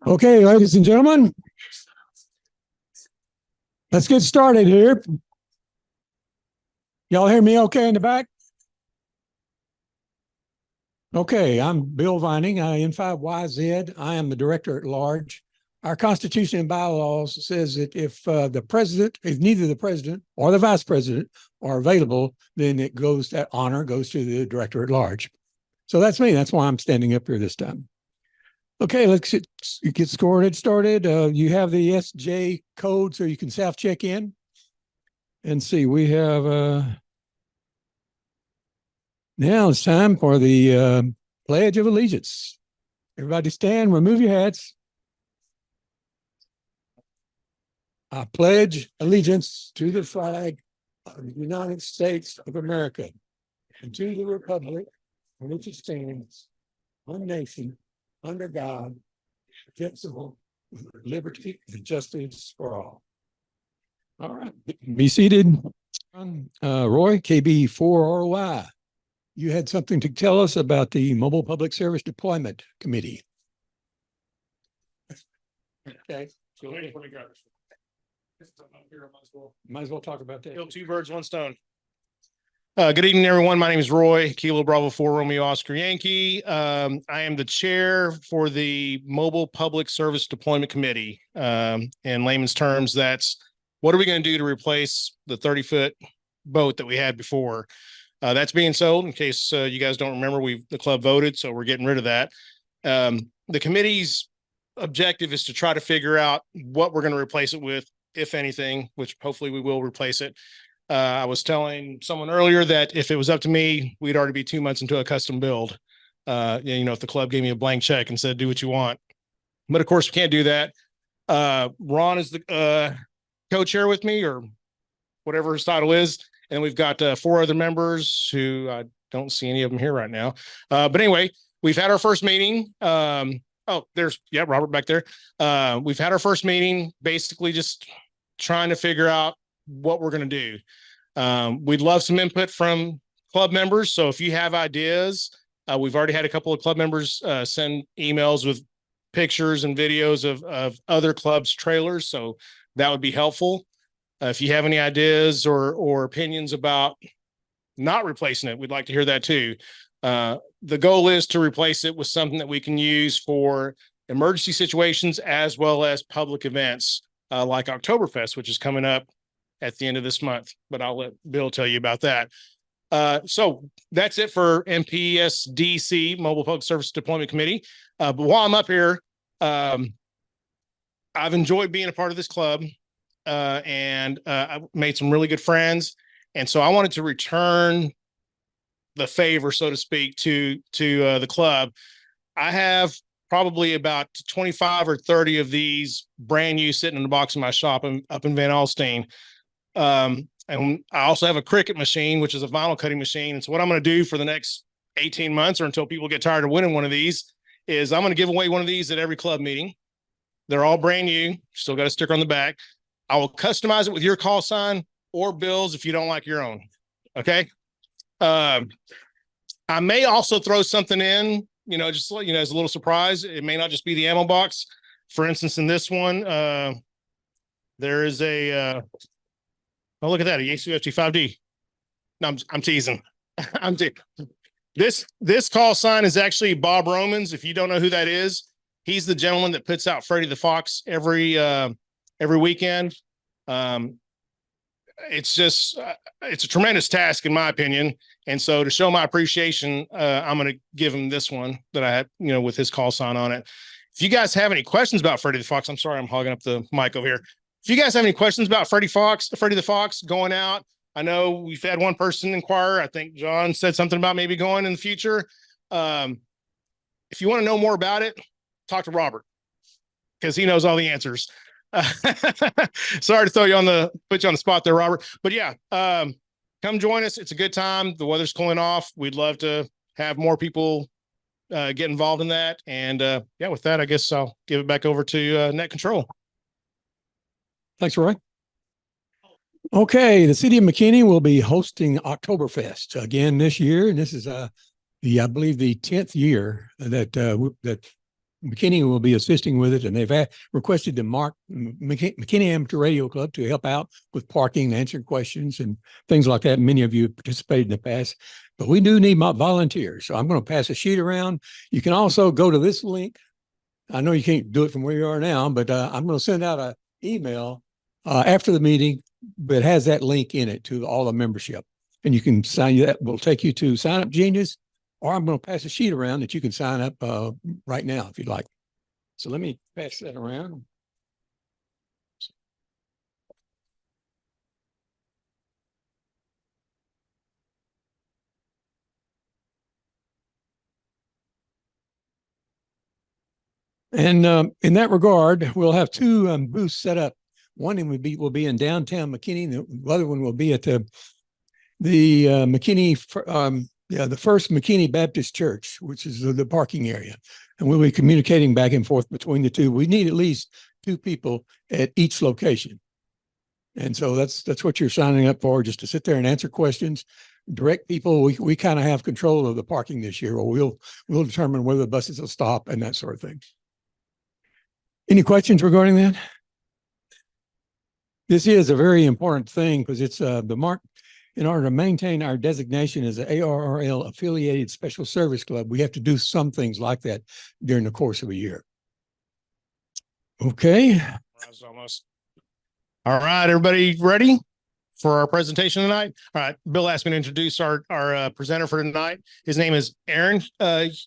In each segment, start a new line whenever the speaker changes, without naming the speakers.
Okay, ladies and gentlemen, let's get started here. Y'all hear me okay in the back? Okay, I'm Bill Vining, N5YZ. I am the director at large. Our Constitution and bylaws says that if neither the president or the vice president are available, then that honor goes to the director at large. So that's me. That's why I'm standing up here this time. Okay, let's get started. You have the SJ code so you can self-check in. And see, we have, now it's time for the Pledge of Allegiance. Everybody stand, remove your hats. I pledge allegiance to the flag of the United States of America and to the republic for which it stands, one nation, under God, indivisible, liberty and justice for all. All right, be seated. Roy, KB4RY, you had something to tell us about the Mobile Public Service Deployment Committee. Okay. So let me grab this one. Might as well talk about that.
Kill two birds, one stone. Good evening, everyone. My name is Roy, Kilo Bravo 4 Romeo Oscar Yankee. I am the chair for the Mobile Public Service Deployment Committee. In layman's terms, that's what are we going to do to replace the 30-foot boat that we had before? That's being sold. In case you guys don't remember, the club voted, so we're getting rid of that. The committee's objective is to try to figure out what we're going to replace it with, if anything, which hopefully we will replace it. I was telling someone earlier that if it was up to me, we'd already be 2 months into a custom build. If the club gave me a blank check and said, do what you want. But of course, we can't do that. Ron is the co-chair with me, or whatever his title is. And we've got 4 other members who I don't see any of them here right now. But anyway, we've had our first meeting. Robert back there. We've had our first meeting, basically just trying to figure out what we're going to do. We'd love some input from club members. So if you have ideas, we've already had a couple of club members send emails with pictures and videos of other clubs' trailers. So that would be helpful. If you have any ideas or opinions about not replacing it, we'd like to hear that too. The goal is to replace it with something that we can use for emergency situations as well as public events like Oktoberfest, which is coming up at the end of this month. But I'll let Bill tell you about that. So that's it for MPSDC, Mobile Public Service Deployment Committee. But while I'm up here, I've enjoyed being a part of this club. And I've made some really good friends. And so I wanted to return the favor, so to speak, to the club. I have probably about 25 or 30 of these brand new sitting in the box in my shop up in Van Alstyne. And I also have a Cricut machine, which is a vinyl cutting machine. And so what I'm going to do for the next 18 months or until people get tired of winning one of these is I'm going to give away one of these at every club meeting. They're all brand new. Still got a sticker on the back. I will customize it with your call sign or Bill's if you don't like your own. Okay. I may also throw something in, just to let you know, as a little surprise. It may not just be the ammo box. For instance, in this one, there is a, look at that, a Yaesu FT5D. No, I'm teasing. This call sign is actually Bob Romans. If you don't know who that is, he's the gentleman that puts out Freddy the Fox every weekend. It's a tremendous task in my opinion. And so to show my appreciation, I'm going to give him this one that I had, with his call sign on it. If you guys have any questions about Freddy the Fox, I'm sorry, I'm hogging up the mic over here. If you guys have any questions about Freddy the Fox going out, I know we've had one person inquire. I think John said something about maybe going in the future. If you want to know more about it, talk to Robert because he knows all the answers. Sorry to put you on the spot there, Robert. But yeah, come join us. It's a good time. The weather's cooling off. We'd love to have more people get involved in that. And with that, I guess I'll give it back over to Net Control.
Thanks, Roy. Okay, the city of McKinney will be hosting Oktoberfest again this year, and this is I believe the 10th year that McKinney will be assisting with it, and they've requested the McKinney Amateur Radio Club to help out with parking and answering questions and things like that. Many of you have participated in the past, but we do need volunteers. So I'm going to pass a sheet around. You can also go to this link. I know you can't do it from where you are now, but I'm going to send out an email after the meeting that has that link in it to all the membership. And you can sign that. Will take you to Sign Up Genius, or I'm going to pass a sheet around that you can sign up right now if you'd like. So let me pass that around. And in that regard, we'll have two booths set up. One will be in downtown McKinney. The other one will be at the McKinney, the First McKinney Baptist Church, which is the parking area. And we'll be communicating back and forth between the two. We need at least two people at each location. And so that's what you're signing up for, just to sit there and answer questions, direct people. We kind of have control of the parking this year, or we'll determine whether the buses will stop and that sort of thing. Any questions regarding that? This is a very important thing because it's the MARC. In order to maintain our designation as an ARRL affiliated special service club, we have to do some things like that during the course of a year. Okay.
Almost. All right, everybody ready for our presentation tonight? All right, Bill asked me to introduce our presenter for tonight. His name is Aaron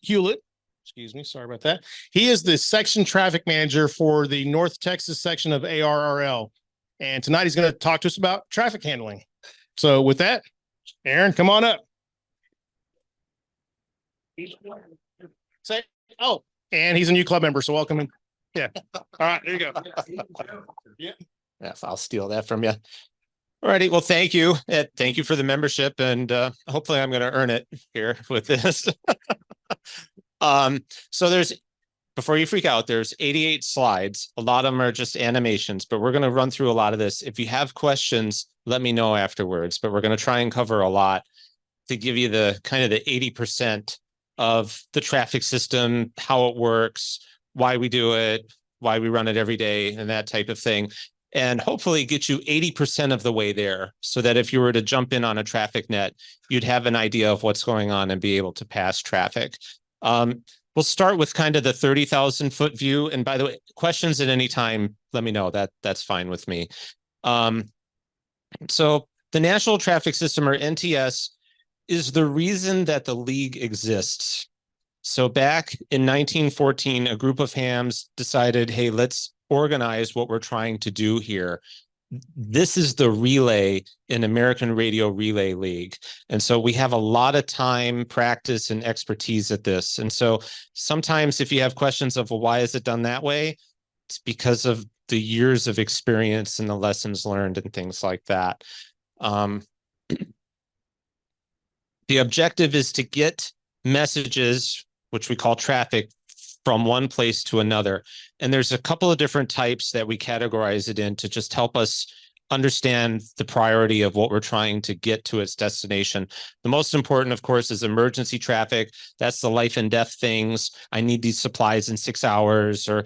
Hewlett. Excuse me, sorry about that. He is the section traffic manager for the North Texas section of ARRL. And tonight he's going to talk to us about traffic handling. So with that, Aaron, come on up. Say, oh, and he's a new club member, so welcome him. Yeah. All right, there you go.
Yeah, I'll steal that from you. All righty. Well, thank you. Thank you for the membership, and hopefully I'm going to earn it here with this. So before you freak out, there's 88 slides. A lot of them are just animations, but we're going to run through a lot of this. If you have questions, let me know afterwards, but we're going to try and cover a lot to give you the kind of the 80% of the traffic system, how it works, why we do it, why we run it every day, and that type of thing. And hopefully get you 80% of the way there so that if you were to jump in on a traffic net, you'd have an idea of what's going on and be able to pass traffic. We'll start with kind of the 30,000 foot view. And by the way, questions at any time, let me know. That's fine with me. So the National Traffic System, or NTS, is the reason that the league exists. So back in 1914, a group of hams decided, hey, let's organize what we're trying to do here. This is the relay in American Radio Relay League. And so we have a lot of time, practice, and expertise at this. And so sometimes if you have questions of, well, why is it done that way? It's because of the years of experience and the lessons learned and things like that. The objective is to get messages, which we call traffic, from one place to another. And there's a couple of different types that we categorize it in to just help us understand the priority of what we're trying to get to its destination. The most important, of course, is emergency traffic. That's the life and death things. I need these supplies in 6 hours, or,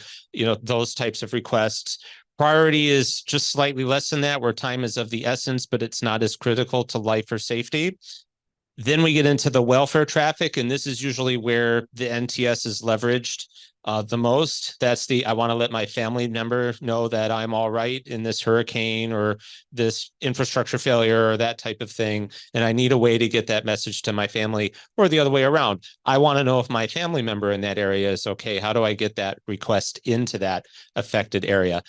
those types of requests. Priority is just slightly less than that, where time is of the essence, but it's not as critical to life or safety. Then we get into the welfare traffic, and this is usually where the NTS is leveraged the most. That's I want to let my family member know that I'm all right in this hurricane or this infrastructure failure or that type of thing. And I need a way to get that message to my family, or the other way around. I want to know if my family member in that area is okay. How do I get that request into that affected area?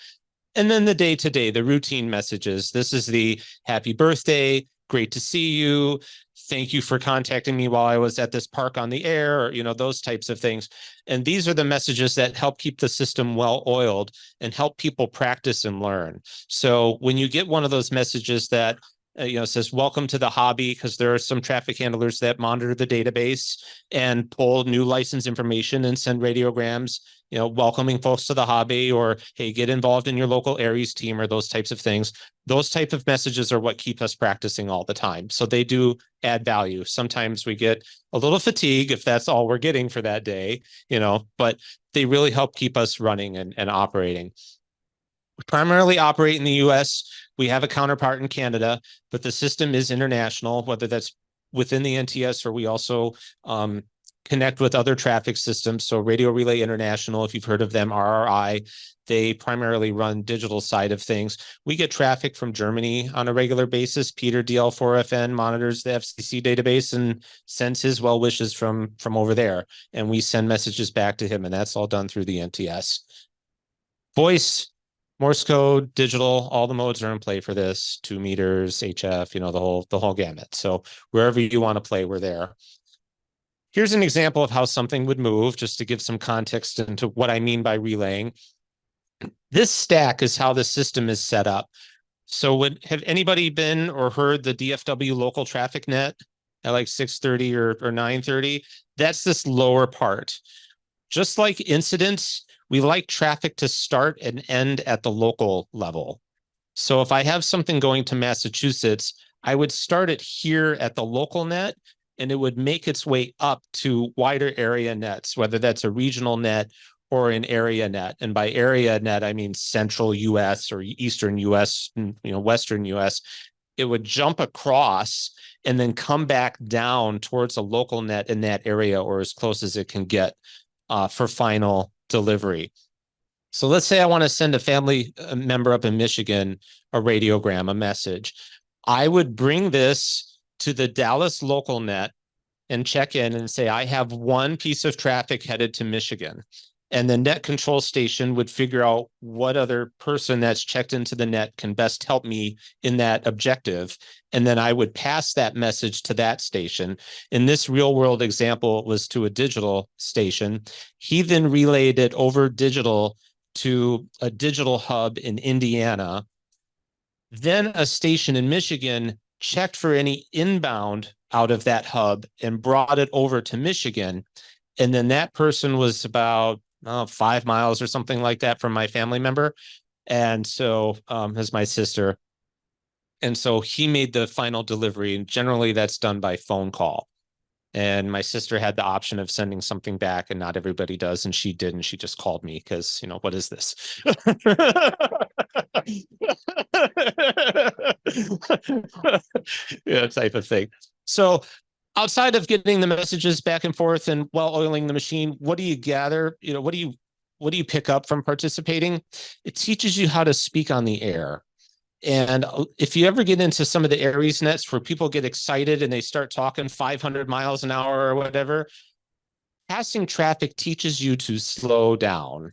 And then the day-to-day, the routine messages. This is the happy birthday, great to see you, thank you for contacting me while I was at this park on the air, or, those types of things. And these are the messages that help keep the system well-oiled and help people practice and learn. So when you get one of those messages that says, welcome to the hobby, because there are some traffic handlers that monitor the database and pull new license information and send radiograms welcoming folks to the hobby, or, hey, get involved in your local Aries team, or those types of things. Those type of messages are what keep us practicing all the time. So they do add value. Sometimes we get a little fatigue if that's all we're getting for that day, but they really help keep us running and operating. We primarily operate in the US. We have a counterpart in Canada, but the system is international, whether that's within the NTS or we also connect with other traffic systems. So Radio Relay International, if you've heard of them, RRI, they primarily run digital side of things. We get traffic from Germany on a regular basis. Peter DL4FN monitors the FCC database and sends his well wishes from over there. And we send messages back to him, and that's all done through the NTS. Voice, Morse code, digital, all the modes are in play for this. 2 meters, HF, the whole gamut. So wherever you want to play, we're there. Here's an example of how something would move, just to give some context into what I mean by relaying. This stack is how the system is set up. So have anybody been or heard the DFW local traffic net at like 6:30 or 9:30? That's this lower part. Just like incidents, we like traffic to start and end at the local level. So if I have something going to Massachusetts, I would start it here at the local net, and it would make its way up to wider area nets, whether that's a regional net or an area net. And by area net, I mean central US or eastern US, western US. It would jump across and then come back down towards a local net in that area, or as close as it can get for final delivery. So let's say I want to send a family member up in Michigan a radiogram, a message. I would bring this to the Dallas local net and check in and say, I have one piece of traffic headed to Michigan. And the net control station would figure out what other person that's checked into the net can best help me in that objective. And then I would pass that message to that station. In this real world example, it was to a digital station. He then relayed it over digital to a digital hub in Indiana. Then a station in Michigan checked for any inbound out of that hub and brought it over to Michigan. And then that person was about 5 miles or something like that from my family member. And so as my sister. And so he made the final delivery. And generally that's done by phone call. And my sister had the option of sending something back, and not everybody does. And she did. And she just called me because, what is this? Yeah, type of thing. So outside of getting the messages back and forth and well oiling the machine, what do you gather? What do you pick up from participating? It teaches you how to speak on the air. And if you ever get into some of the Aries nets where people get excited and they start talking 500 miles an hour or whatever, passing traffic teaches you to slow down.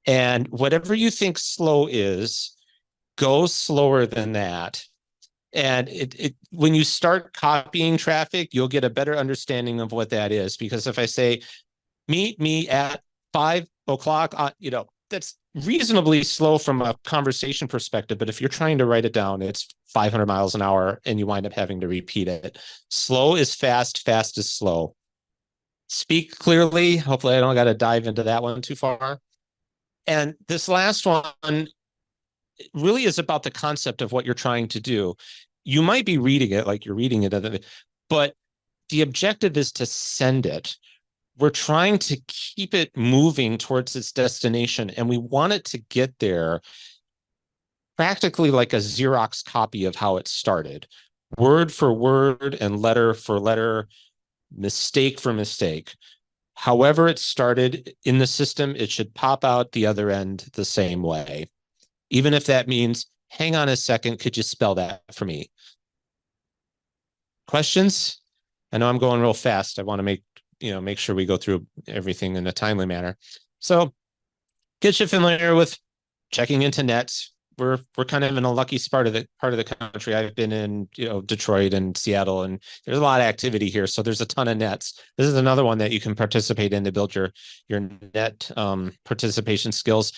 And whatever you think slow is, go slower than that. And when you start copying traffic, you'll get a better understanding of what that is. Because if I say, meet me at 5 o'clock, that's reasonably slow from a conversation perspective. But if you're trying to write it down, it's 500 miles an hour and you wind up having to repeat it. Slow is fast, fast is slow. Speak clearly. Hopefully I don't got to dive into that one too far. And this last one really is about the concept of what you're trying to do. You might be reading it like you're reading it, but the objective is to send it. We're trying to keep it moving towards its destination, and we want it to get there practically like a Xerox copy of how it started, word for word and letter for letter, mistake for mistake. However it started in the system, it should pop out the other end the same way. Even if that means, hang on a second, could you spell that for me? Questions? I know I'm going real fast. I want to make sure we go through everything in a timely manner. So get you familiar with checking into nets. We're kind of in a lucky part of the country. I've been in Detroit and Seattle, and there's a lot of activity here. So there's a ton of nets. This is another one that you can participate in to build your net participation skills.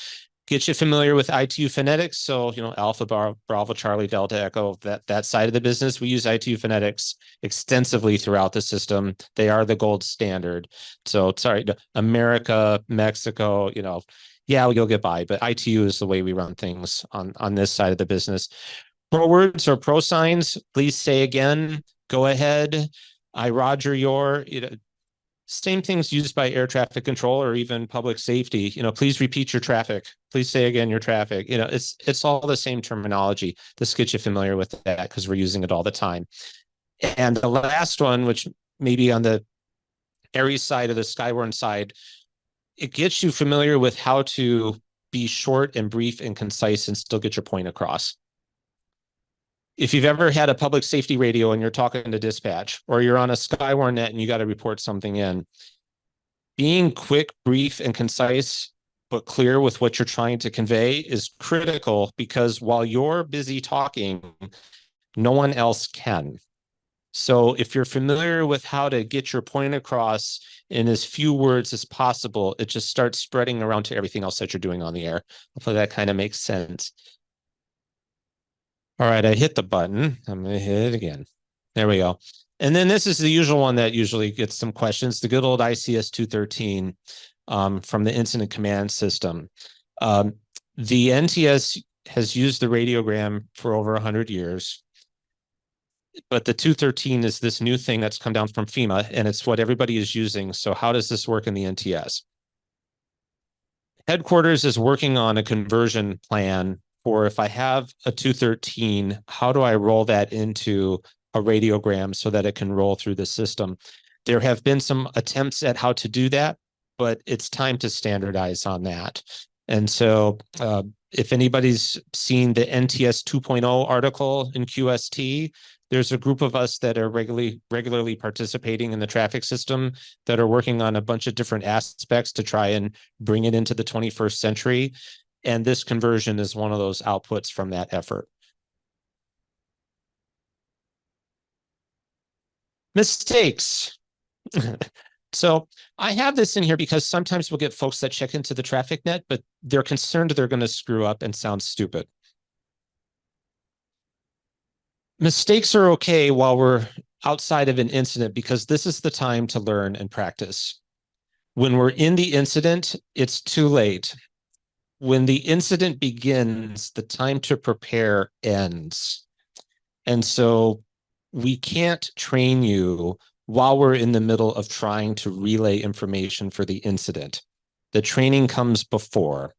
Get you familiar with ITU phonetics. So, Alpha, Bravo, Charlie, Delta, Echo, that side of the business. We use ITU phonetics extensively throughout the system. They are the gold standard. So sorry, America, Mexico, yeah, you'll get by, but ITU is the way we run things on this side of the business. Pro words or pro signs, please say again, go ahead. I, Roger, your, same things used by air traffic control or even public safety. Please repeat your traffic. Please say again your traffic. It's all the same terminology. This gets you familiar with that because we're using it all the time. And the last one, which maybe on the Aries side or the Skywarn side, it gets you familiar with how to be short and brief and concise and still get your point across. If you've ever had a public safety radio and you're talking to dispatch, or you're on a Skywarn net and you got to report something in, being quick, brief, and concise, but clear with what you're trying to convey is critical, because while you're busy talking, no one else can. So if you're familiar with how to get your point across in as few words as possible, it just starts spreading around to everything else that you're doing on the air. Hopefully that kind of makes sense. All right, I hit the button. I'm going to hit it again. There we go. And then this is the usual one that usually gets some questions, the good old ICS 213 from the Incident Command System. The NTS has used the radiogram for over 100 years. But the 213 is this new thing that's come down from FEMA, and it's what everybody is using. So how does this work in the NTS? Headquarters is working on a conversion plan for, if I have a 213, how do I roll that into a radiogram so that it can roll through the system? There have been some attempts at how to do that, but it's time to standardize on that. And so if anybody's seen the NTS 2.0 article in QST, there's a group of us that are regularly participating in the traffic system that are working on a bunch of different aspects to try and bring it into the 21st century. And this conversion is one of those outputs from that effort. Mistakes. So I have this in here because sometimes we'll get folks that check into the traffic net, but they're concerned they're going to screw up and sound stupid. Mistakes are okay while we're outside of an incident, because this is the time to learn and practice. When we're in the incident, it's too late. When the incident begins, the time to prepare ends. And so we can't train you while we're in the middle of trying to relay information for the incident. The training comes before.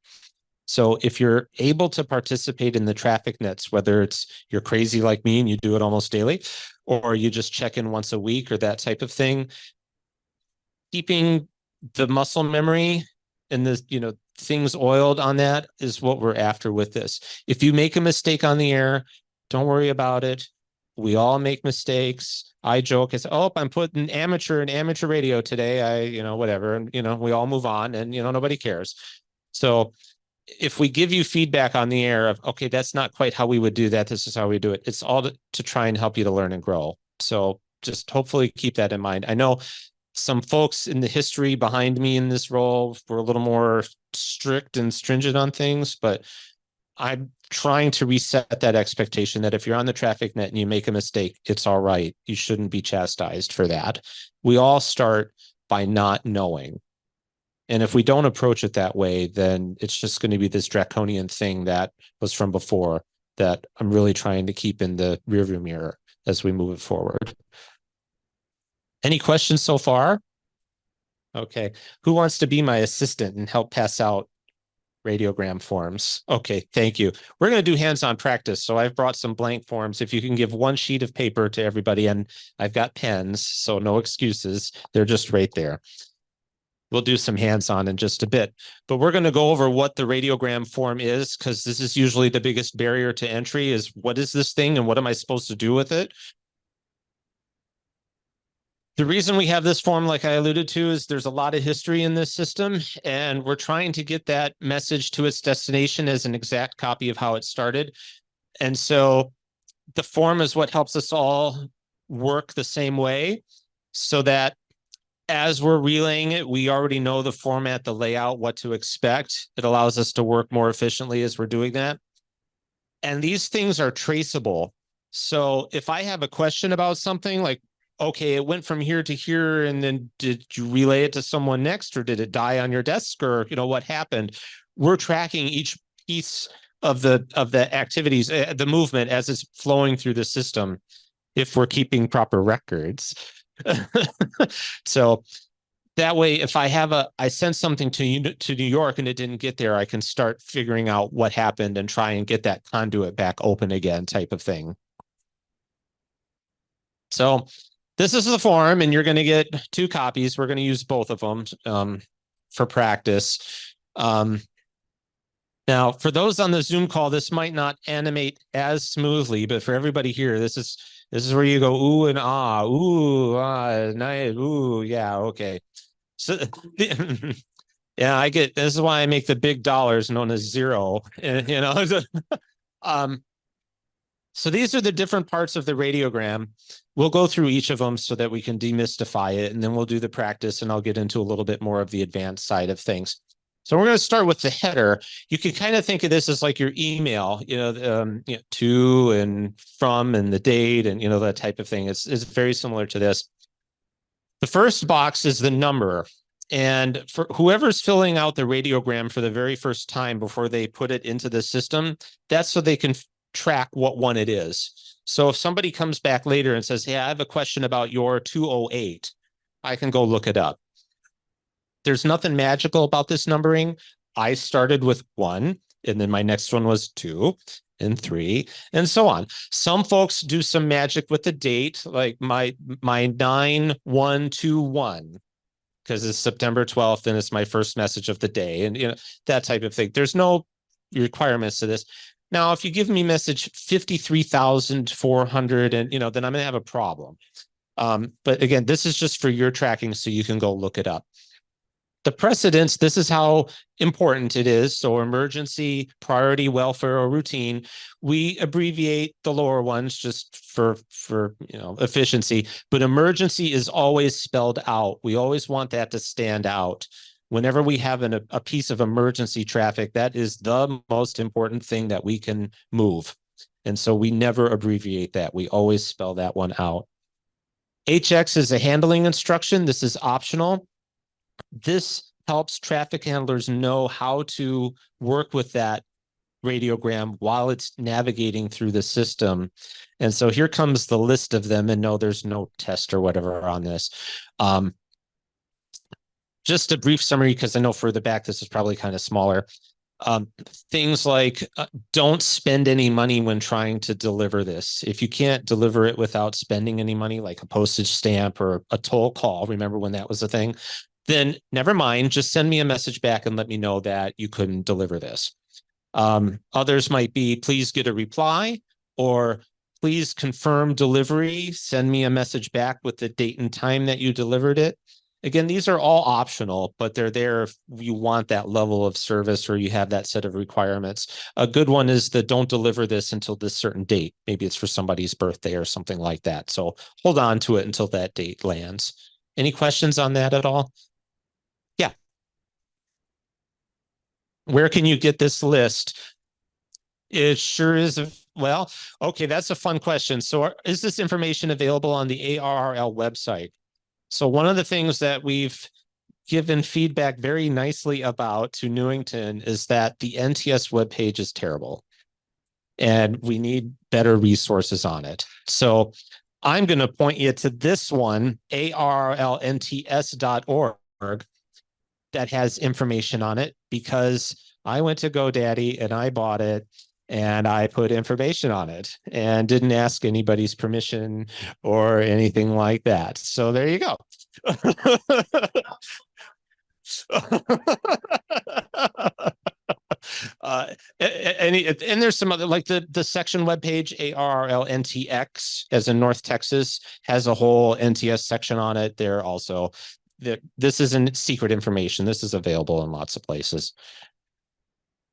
So if you're able to participate in the traffic nets, whether it's you're crazy like me and you do it almost daily, or you just check in once a week or that type of thing, keeping the muscle memory and the things oiled on that is what we're after with this. If you make a mistake on the air, don't worry about it. We all make mistakes. I joke, I say, oh, I'm putting amateur radio today. Whatever. And, we all move on and, nobody cares. So if we give you feedback on the air of, okay, that's not quite how we would do that, this is how we do it, it's all to try and help you to learn and grow. So just hopefully keep that in mind. I know some folks in the history behind me in this role were a little more strict and stringent on things, but I'm trying to reset that expectation that if you're on the traffic net and you make a mistake, it's all right. You shouldn't be chastised for that. We all start by not knowing. And if we don't approach it that way, then it's just going to be this draconian thing that was from before that I'm really trying to keep in the rearview mirror as we move it forward. Any questions so far? Okay. Who wants to be my assistant and help pass out radiogram forms? Okay, thank you. We're going to do hands-on practice. So I've brought some blank forms. If you can give one sheet of paper to everybody, and I've got pens, so no excuses. They're just right there. We'll do some hands-on in just a bit, but we're going to go over what the radiogram form is, because this is usually the biggest barrier to entry is, what is this thing and what am I supposed to do with it? The reason we have this form, like I alluded to, is there's a lot of history in this system, and we're trying to get that message to its destination as an exact copy of how it started. And so the form is what helps us all work the same way, so that as we're relaying it, we already know the format, the layout, what to expect. It allows us to work more efficiently as we're doing that. And these things are traceable. So if I have a question about something like, okay, it went from here to here, and then did you relay it to someone next, or did it die on your desk, or what happened? We're tracking each piece of the activities, the movement as it's flowing through the system, if we're keeping proper records. So that way, if I sent something to New York and it didn't get there, I can start figuring out what happened and try and get that conduit back open again, type of thing. So this is the form, and you're going to get 2 copies. We're going to use both of them for practice. Now, for those on the Zoom call, this might not animate as smoothly, but for everybody here, this is where you go ooh and ah, ooh, ah, nice, ooh, yeah, okay. So, yeah, I get, this is why I make the big dollars known as zero, and, so these are the different parts of the radiogram. We'll go through each of them so that we can demystify it, and then we'll do the practice, and I'll get into a little bit more of the advanced side of things. So we're going to start with the header. You can kind of think of this as like your email, to and from and the date and, that type of thing. It's very similar to this. The first box is the number. And for whoever's filling out the radiogram for the very first time before they put it into the system, that's so they can track what one it is. So if somebody comes back later and says, hey, I have a question about your 208, I can go look it up. There's nothing magical about this numbering. I started with 1, and then my next one was 2 and 3, and so on. Some folks do some magic with the date, like my 9121, because it's September 12th and it's my first message of the day, and that type of thing. There's no requirements to this. Now, if you give me message 53,400, and then I'm going to have a problem. But again, this is just for your tracking, so you can go look it up. The precedence, this is how important it is. So emergency, priority, welfare, or routine, we abbreviate the lower ones just for efficiency, but emergency is always spelled out. We always want that to stand out. Whenever we have a piece of emergency traffic, that is the most important thing that we can move. And so we never abbreviate that. We always spell that one out. HX is a handling instruction. This is optional. This helps traffic handlers know how to work with that radiogram while it's navigating through the system. And so here comes the list of them, and no, there's no test or whatever on this. Just a brief summary, because I know further back, this is probably kind of smaller. Things like don't spend any money when trying to deliver this. If you can't deliver it without spending any money, like a postage stamp or a toll call, remember when that was a thing? Then never mind, just send me a message back and let me know that you couldn't deliver this. Others might be, please get a reply, or please confirm delivery. Send me a message back with the date and time that you delivered it. Again, these are all optional, but they're there if you want that level of service or you have that set of requirements. A good one is the don't deliver this until this certain date. Maybe it's for somebody's birthday or something like that. So hold on to it until that date lands. Any questions on that at all? Yeah. Where can you get this list? It sure is. Well, okay, that's a fun question. So is this information available on the ARRL website? So one of the things that we've given feedback very nicely about to Newington is that the NTS webpage is terrible and we need better resources on it. So I'm going to point you to this one, arrlnts.org, that has information on it, because I went to GoDaddy and I bought it and I put information on it and didn't ask anybody's permission or anything like that. So there you go. And there's some other, like the section webpage, ARRLNTX, as in North Texas, has a whole NTS section on it. There also, this isn't secret information. This is available in lots of places.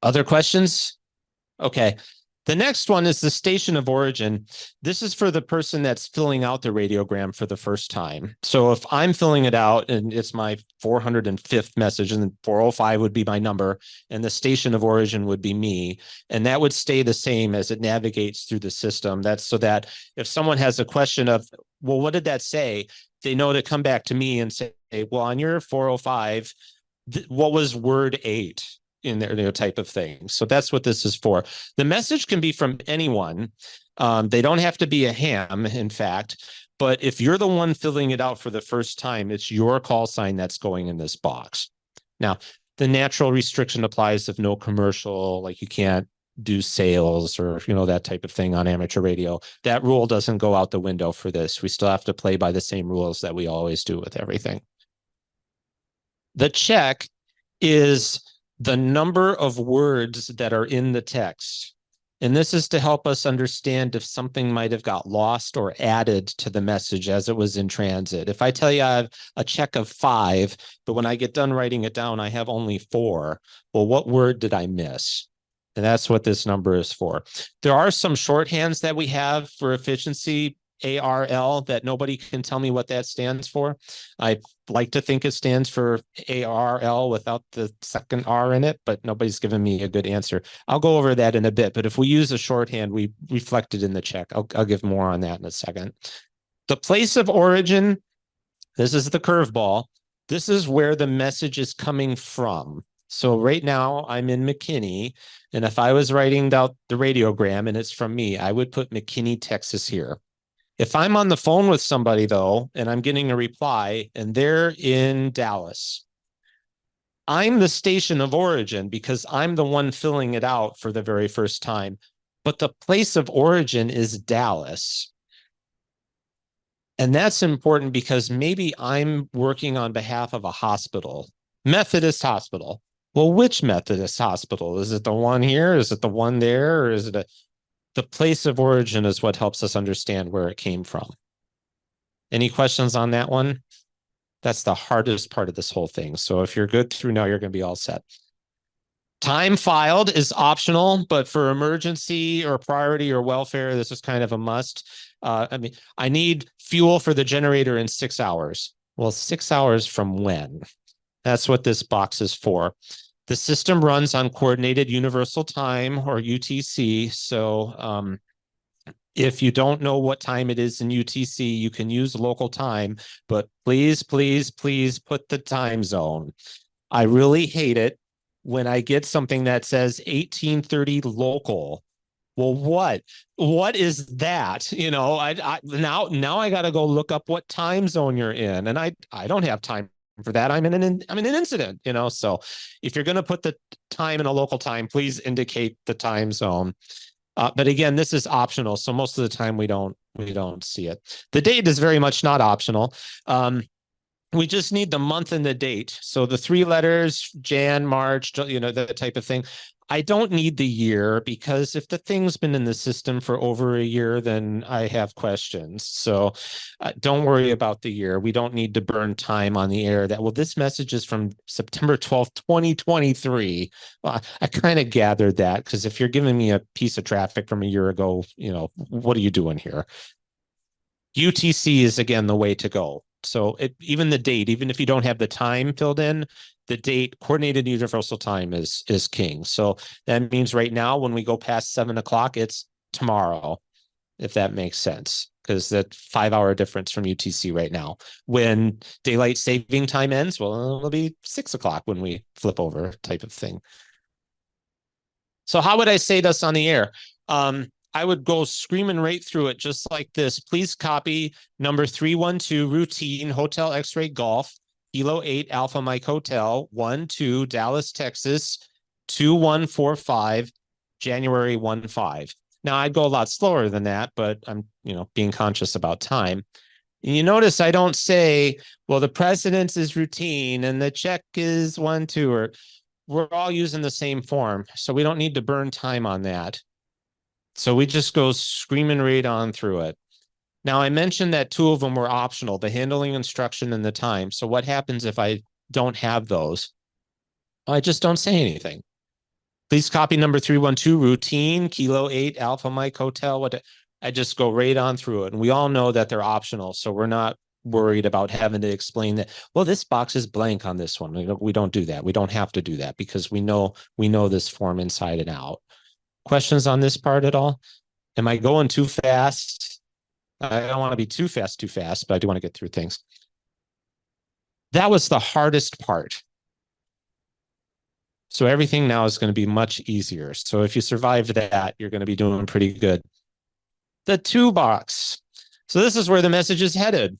Other questions? Okay. The next one is the station of origin. This is for the person that's filling out the radiogram for the first time. So if I'm filling it out and it's my 405th message, and 405 would be my number, and the station of origin would be me, and that would stay the same as it navigates through the system. That's so that if someone has a question of, well, what did that say? They know to come back to me and say, well, on your 405, what was word 8? In there, type of thing. So that's what this is for. The message can be from anyone. They don't have to be a ham, in fact, but if you're the one filling it out for the first time, it's your call sign that's going in this box. Now, the natural restriction applies if no commercial, like you can't do sales or, that type of thing on amateur radio. That rule doesn't go out the window for this. We still have to play by the same rules that we always do with everything. The check is the number of words that are in the text. And this is to help us understand if something might have got lost or added to the message as it was in transit. If I tell you I have a check of 5, but when I get done writing it down, I have only 4. Well, what word did I miss? And that's what this number is for. There are some shorthands that we have for efficiency, ARL, that nobody can tell me what that stands for. I like to think it stands for ARL without the second R in it, but nobody's given me a good answer. I'll go over that in a bit, but if we use a shorthand, we reflect it in the check. I'll give more on that in a second. The place of origin, this is the curveball. This is where the message is coming from. So right now I'm in McKinney, and if I was writing out the radiogram and it's from me, I would put McKinney, Texas here. If I'm on the phone with somebody, though, and I'm getting a reply and they're in Dallas, I'm the station of origin because I'm the one filling it out for the very first time. But the place of origin is Dallas. And that's important because maybe I'm working on behalf of a hospital, Methodist hospital. Well, which Methodist hospital? Is it the one here? Is it the one there? Or is it the place of origin is what helps us understand where it came from. Any questions on that one? That's the hardest part of this whole thing. So if you're good through now, you're going to be all set. Time filed is optional, but for emergency or priority or welfare, this is kind of a must. I need fuel for the generator in 6 hours. Well, 6 hours from when? That's what this box is for. The system runs on Coordinated Universal Time, or UTC. So if you don't know what time it is in UTC, you can use local time, but please, please, please put the time zone. I really hate it when I get something that says 1830 local. Well, what is that? Now I got to go look up what time zone you're in, and I don't have time for that. I'm in an incident, so if you're going to put the time in a local time, please indicate the time zone. But again, this is optional, so most of the time we don't see it. The date is very much not optional. We just need the month and the date. So the 3 letters, Jan, March, that type of thing. I don't need the year, because if the thing's been in the system for over a year, then I have questions. So don't worry about the year. We don't need to burn time on the air that, well, this message is from September 12th, 2023. Well, I kind of gathered that, because if you're giving me a piece of traffic from a year ago, what are you doing here? UTC is, again, the way to go. So even the date, even if you don't have the time filled in, the date, Coordinated Universal Time is king. So that means right now, when we go past 7 o'clock, it's tomorrow, if that makes sense, because that 5-hour difference from UTC right now. When daylight saving time ends, well, it'll be 6 o'clock when we flip over, type of thing. So how would I say this on the air? I would go screaming right through it just like this. Please copy number 312 routine Hotel X-ray Golf, Kilo 8 Alpha Mike Hotel, 12 Dallas, Texas, 2145, January 15. Now I'd go a lot slower than that, but I'm, being conscious about time. And you notice I don't say, well, the precedence is routine and the check is 12, or we're all using the same form. So we don't need to burn time on that. So we just go screaming right on through it. Now, I mentioned that 2 of them were optional, the handling instruction and the time. So what happens if I don't have those? I just don't say anything. Please copy number 312 routine, Kilo 8, Alpha Mike Hotel. What I just go right on through it. And we all know that they're optional. So we're not worried about having to explain that, well, this box is blank on this one. We don't do that. We don't have to do that because we know this form inside and out. Questions on this part at all? Am I going too fast? I don't want to be too fast, but I do want to get through things. That was the hardest part. So everything now is going to be much easier. So if you survive that, you're going to be doing pretty good. The to box. So this is where the message is headed.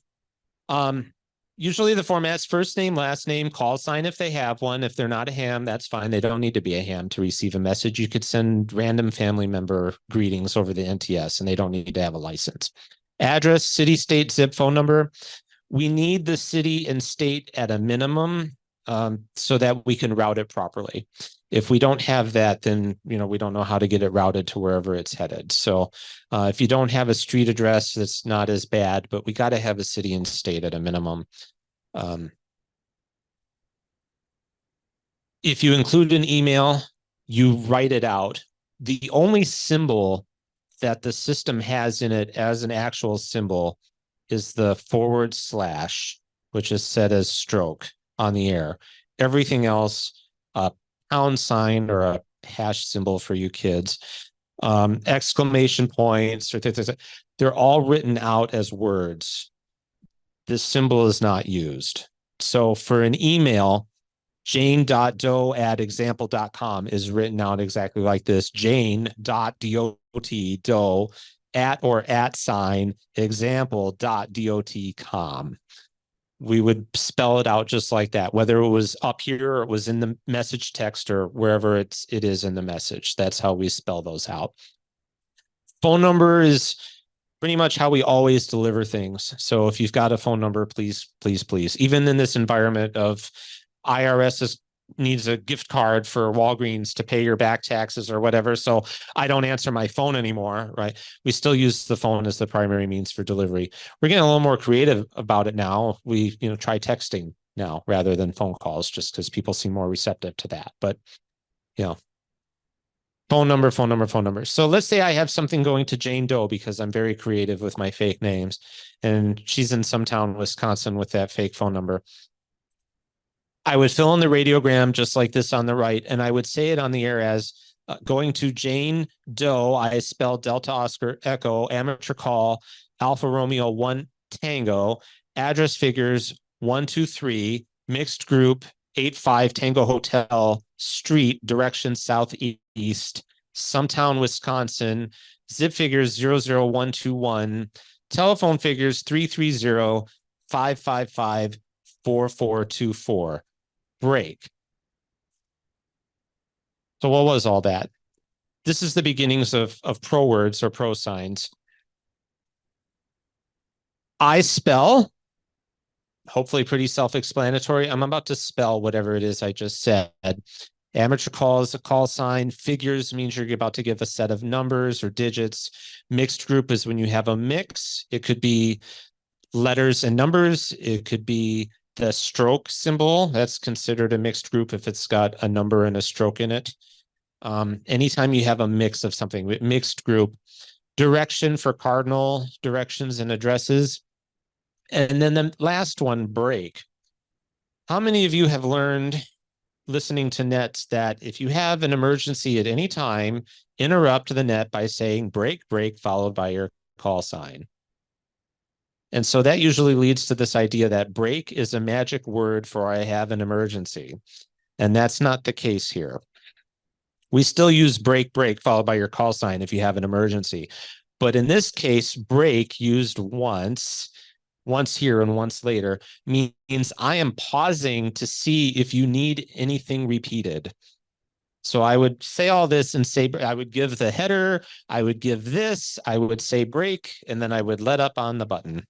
Usually the format's first name, last name, call sign if they have one. If they're not a ham, that's fine. They don't need to be a ham to receive a message. You could send random family member greetings over the NTS and they don't need to have a license. Address, city, state, zip, phone number. We need the city and state at a minimum so that we can route it properly. If we don't have that, then we don't know how to get it routed to wherever it's headed. So if you don't have a street address, that's not as bad, but we got to have a city and state at a minimum. If you include an email, you write it out. The only symbol that the system has in it as an actual symbol is the /, which is set as stroke on the air. Everything else, a pound sign or a hash symbol for you kids, exclamation points, or they're all written out as words. This symbol is not used. So for an email, jane.doe@example.com is written out exactly like this. jane.dot doe @ example.dot.com. We would spell it out just like that, whether it was up here or it was in the message text or wherever it is in the message. That's how we spell those out. Phone number is pretty much how we always deliver things. So if you've got a phone number, please, please, please, even in this environment of IRS needs a gift card for Walgreens to pay your back taxes or whatever. So I don't answer my phone anymore, right? We still use the phone as the primary means for delivery. We're getting a little more creative about it now. We, try texting now rather than phone calls just because people seem more receptive to that. But, phone number. So let's say I have something going to Jane Doe because I'm very creative with my fake names and she's in some town, Wisconsin with that fake phone number. I would fill in the radiogram just like this on the right, and I would say it on the air as going to Jane Doe. I spell Delta Oscar Echo, amateur call, Alpha Romeo 1 Tango, address figures 123, mixed group 85 Tango Hotel, street, direction southeast, some town, Wisconsin, zip figures 00121, telephone figures 330-555-4424. Break. So what was all that? This is the beginnings of pro words or pro signs. I spell, hopefully pretty self-explanatory. I'm about to spell whatever it is I just said. Amateur call is a call sign. Figures means you're about to give a set of numbers or digits. Mixed group is when you have a mix. It could be letters and numbers. It could be the stroke symbol. That's considered a mixed group if it's got a number and a stroke in it. Anytime you have a mix of something, mixed group. Direction for cardinal directions and addresses. And then the last one, break. How many of you have learned listening to nets that if you have an emergency at any time, interrupt the net by saying break, break, followed by your call sign? And so that usually leads to this idea that break is a magic word for I have an emergency. And that's not the case here. We still use break, break, followed by your call sign if you have an emergency. But in this case, break used once here and once later means I am pausing to see if you need anything repeated. So I would say all this and say, I would give the header, I would give this, I would say break, and then I would let up on the button.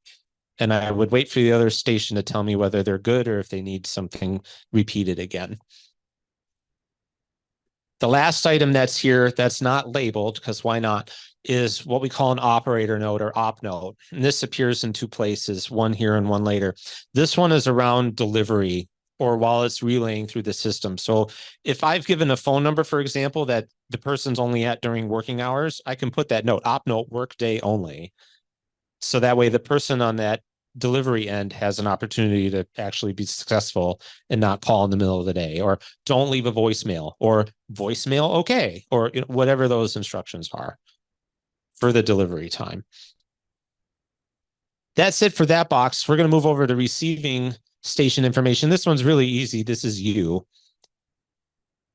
And I would wait for the other station to tell me whether they're good or if they need something repeated again. The last item that's here that's not labeled, because why not, is what we call an operator note or op note. And this appears in two places, one here and one later. This one is around delivery or while it's relaying through the system. So if I've given a phone number, for example, that the person's only at during working hours, I can put that note, op note, work day only. So that way the person on that delivery end has an opportunity to actually be successful and not call in the middle of the day, or don't leave a voicemail, or voicemail okay, or whatever those instructions are for the delivery time. That's it for that box. We're going to move over to receiving station information. This one's really easy. This is you.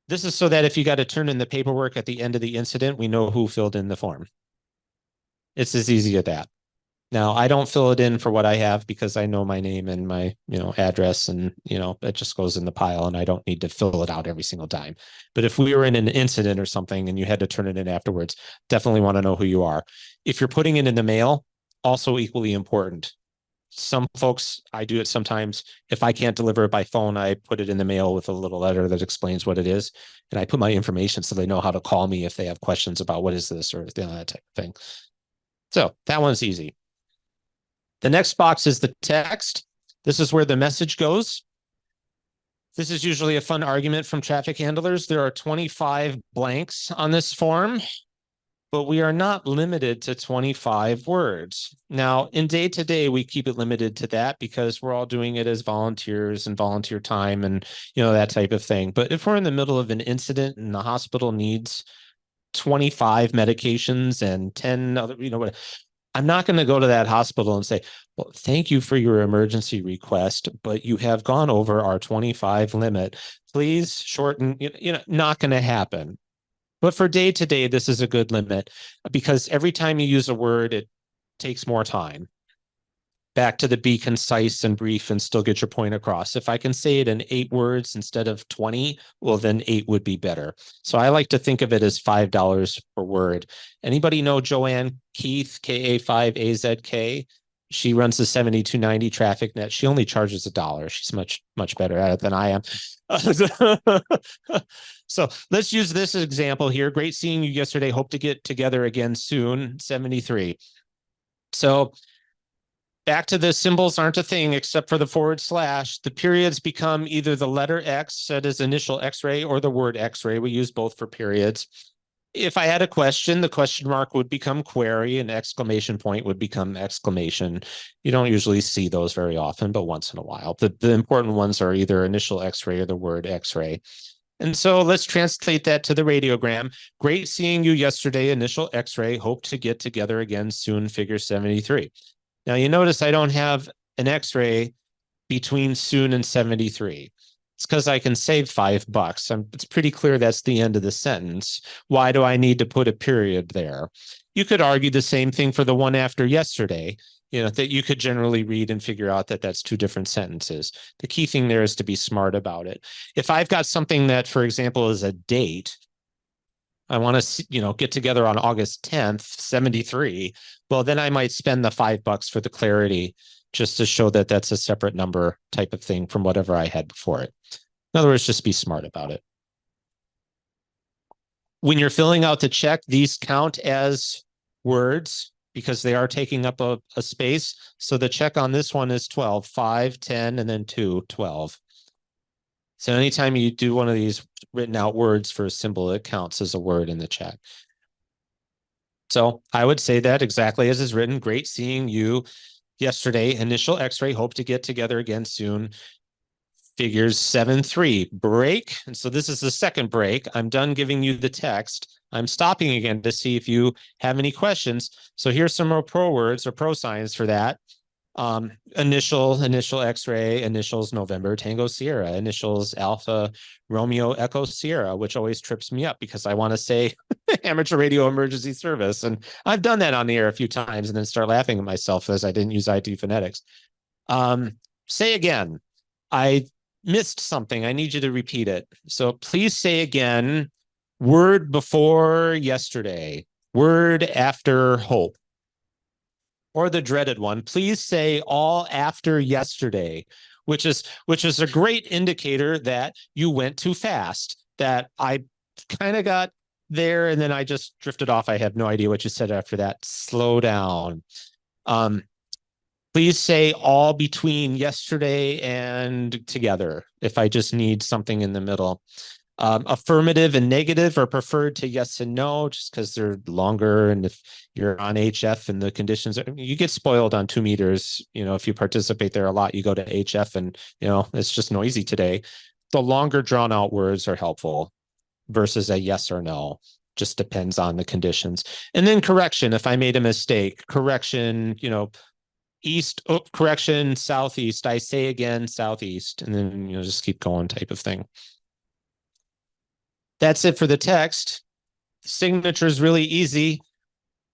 This is so that if you got to turn in the paperwork at the end of the incident, we know who filled in the form. It's as easy as that. Now, I don't fill it in for what I have because I know my name and my, address, and, it just goes in the pile and I don't need to fill it out every single time. But if we were in an incident or something and you had to turn it in afterwards, definitely want to know who you are. If you're putting it in the mail, also equally important. Some folks, I do it sometimes. If I can't deliver it by phone, I put it in the mail with a little letter that explains what it is. And I put my information so they know how to call me if they have questions about what is this or that type of thing. So that one's easy. The next box is the text. This is where the message goes. This is usually a fun argument from traffic handlers. There are 25 blanks on this form, but we are not limited to 25 words. Now, in day-to-day, we keep it limited to that because we're all doing it as volunteers and volunteer time and, that type of thing. But if we're in the middle of an incident and the hospital needs 25 medications and 10 other, I'm not going to go to that hospital and say, well, thank you for your emergency request, but you have gone over our 25 limit. Please shorten, not going to happen. But for day to day, this is a good limit because every time you use a word, it takes more time. Back to the be concise and brief and still get your point across. If I can say it in 8 words instead of 20, well, then 8 would be better. So I like to think of it as $5 per word. Anybody know Joanne Keith, KA5AZK? She runs the 7290 traffic net. She only charges $1. She's much better at it than I am. So let's use this example here. Great seeing you yesterday. Hope to get together again soon. 73. So back to the symbols aren't a thing except for the /. The periods become either the letter X, that is initial X-ray, or the word X-ray. We use both for periods. If I had a question, the question mark would become query and exclamation point would become exclamation. You don't usually see those very often, but once in a while. The important ones are either initial X-ray or the word X-ray. And so let's translate that to the radiogram. Great seeing you yesterday, initial X-ray. Hope to get together again soon, figure 73. Now you notice I don't have an X-ray between soon and 73. It's because I can save $5. It's pretty clear that's the end of the sentence. Why do I need to put a period there? You could argue the same thing for the one after yesterday, that you could generally read and figure out that that's 2 different sentences. The key thing there is to be smart about it. If I've got something that, for example, is a date, I want to, get together on August 10th, 73. Well, then I might spend the $5 for the clarity just to show that that's a separate number type of thing from whatever I had before it. In other words, just be smart about it. When you're filling out the check, these count as words because they are taking up a space. So the check on this one is 12, 5, 10, and then 2, 12. So anytime you do one of these written out words for a symbol, it counts as a word in the check. So I would say that exactly as is written. Great seeing you yesterday. Initial X-ray. Hope to get together again soon. Figures 7-3. Break. And so this is the second break. I'm done giving you the text. I'm stopping again to see if you have any questions. So here's some more pro words or pro signs for that. Initial X-ray, initials November Tango Sierra, initials Alpha Romeo Echo Sierra, which always trips me up because I want to say amateur radio emergency service. And I've done that on the air a few times and then start laughing at myself as I didn't use IT phonetics. Say again, I missed something. I need you to repeat it. So please say again, word before yesterday, word after hope. Or the dreaded one, please say all after yesterday, which is a great indicator that you went too fast, that I kind of got there and then I just drifted off. I have no idea what you said after that. Slow down. Please say all between yesterday and together if I just need something in the middle. Affirmative and negative are preferred to yes and no, just because they're longer. And if you're on HF and the conditions, you get spoiled on 2 meters. If you participate there a lot, you go to HF and, it's just noisy today. The longer drawn out words are helpful versus a yes or no. Just depends on the conditions. And then correction, if I made a mistake, correction, east, correction, southeast, I say again, southeast, and then, just keep going type of thing. That's it for the text. Signature is really easy.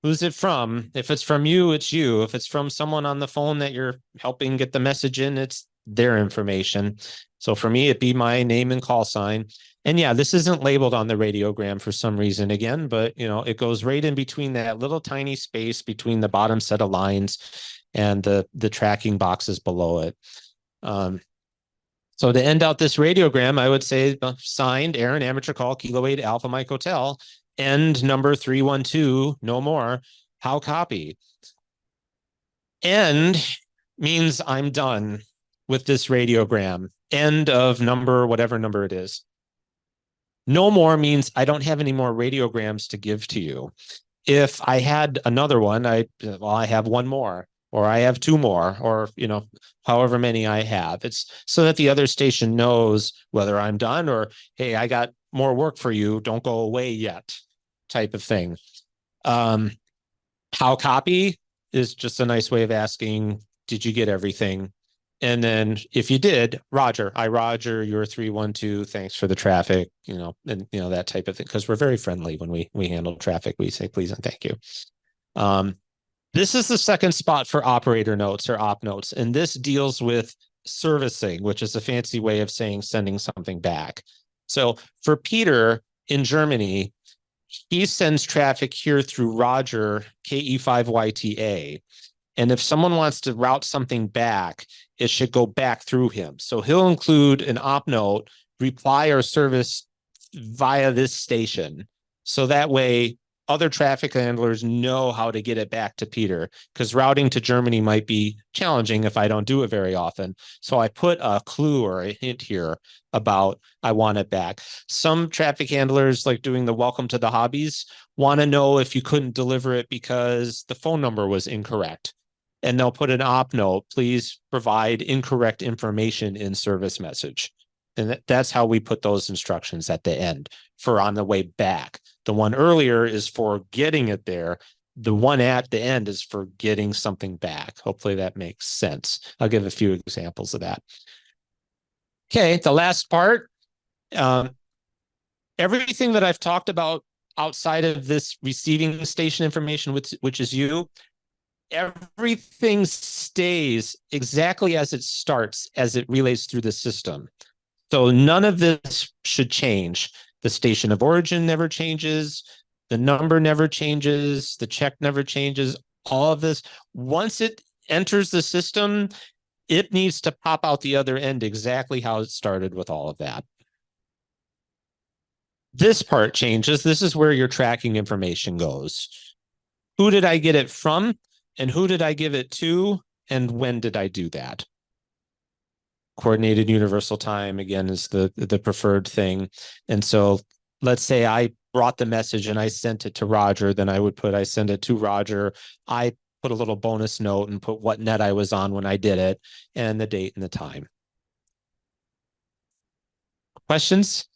Who's it from? If it's from you, it's you. If it's from someone on the phone that you're helping get the message in, it's their information. So for me, it'd be my name and call sign. And yeah, this isn't labeled on the radiogram for some reason again, but it goes right in between that little tiny space between the bottom set of lines and the tracking boxes below it. So to end out this radiogram, I would say signed Aaron, amateur call, Kilo 8 Alpha Mike Hotel, end number 312, no more. How copy? End means I'm done with this radiogram. End of number, whatever number it is. No more means I don't have any more radiograms to give to you. If I had another one, I have one more, or I have 2 more, or, however many I have. It's so that the other station knows whether I'm done or, hey, I got more work for you. Don't go away yet type of thing. How copy is just a nice way of asking, did you get everything? And then if you did, Roger, you're 312. Thanks for the traffic, and that type of thing. Because we're very friendly when we handle traffic. We say please and thank you. This is the second spot for operator notes or op notes. And this deals with servicing, which is a fancy way of saying sending something back. So for Peter in Germany, he sends traffic here through Roger, KE5YTA. And if someone wants to route something back, it should go back through him. So he'll include an op note, reply or service via this station. So that way other traffic handlers know how to get it back to Peter, because routing to Germany might be challenging if I don't do it very often. So I put a clue or a hint here about I want it back. Some traffic handlers, like doing the welcome to the hobbies, want to know if you couldn't deliver it because the phone number was incorrect. And they'll put an op note, please provide incorrect information in service message. And that's how we put those instructions at the end for on the way back. The one earlier is for getting it there. The one at the end is for getting something back. Hopefully that makes sense. I'll give a few examples of that. Okay, the last part. Everything that I've talked about outside of this receiving station information, which is you, everything stays exactly as it starts as it relays through the system. So none of this should change. The station of origin never changes. The number never changes. The check never changes. All of this, once it enters the system, it needs to pop out the other end exactly how it started with all of that. This part changes. This is where your tracking information goes. Who did I get it from? And who did I give it to? And when did I do that? Coordinated universal time, again, is the preferred thing. And so let's say I brought the message and I sent it to Roger, then I would put, I send it to Roger. I put a little bonus note and put what net I was on when I did it and the date and the time. Questions?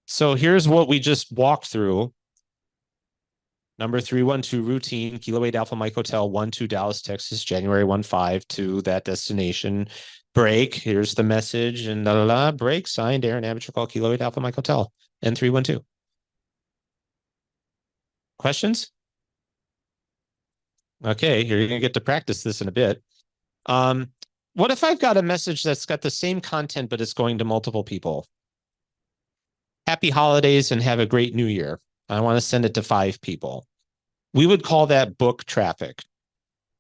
So here's what we just walked through. Number 312 routine, Kilo 8 Alpha Mike Hotel, 12 Dallas, Texas, January 15 to that destination. Break, here's the message, and break, signed, Aaron, amateur call, Kilo 8 Alpha Mike Hotel, N312. Questions? Okay, you're going to get to practice this in a bit. What if I've got a message that's got the same content, but it's going to multiple people? Happy holidays and have a great new year. I want to send it to 5 people. We would call that book traffic.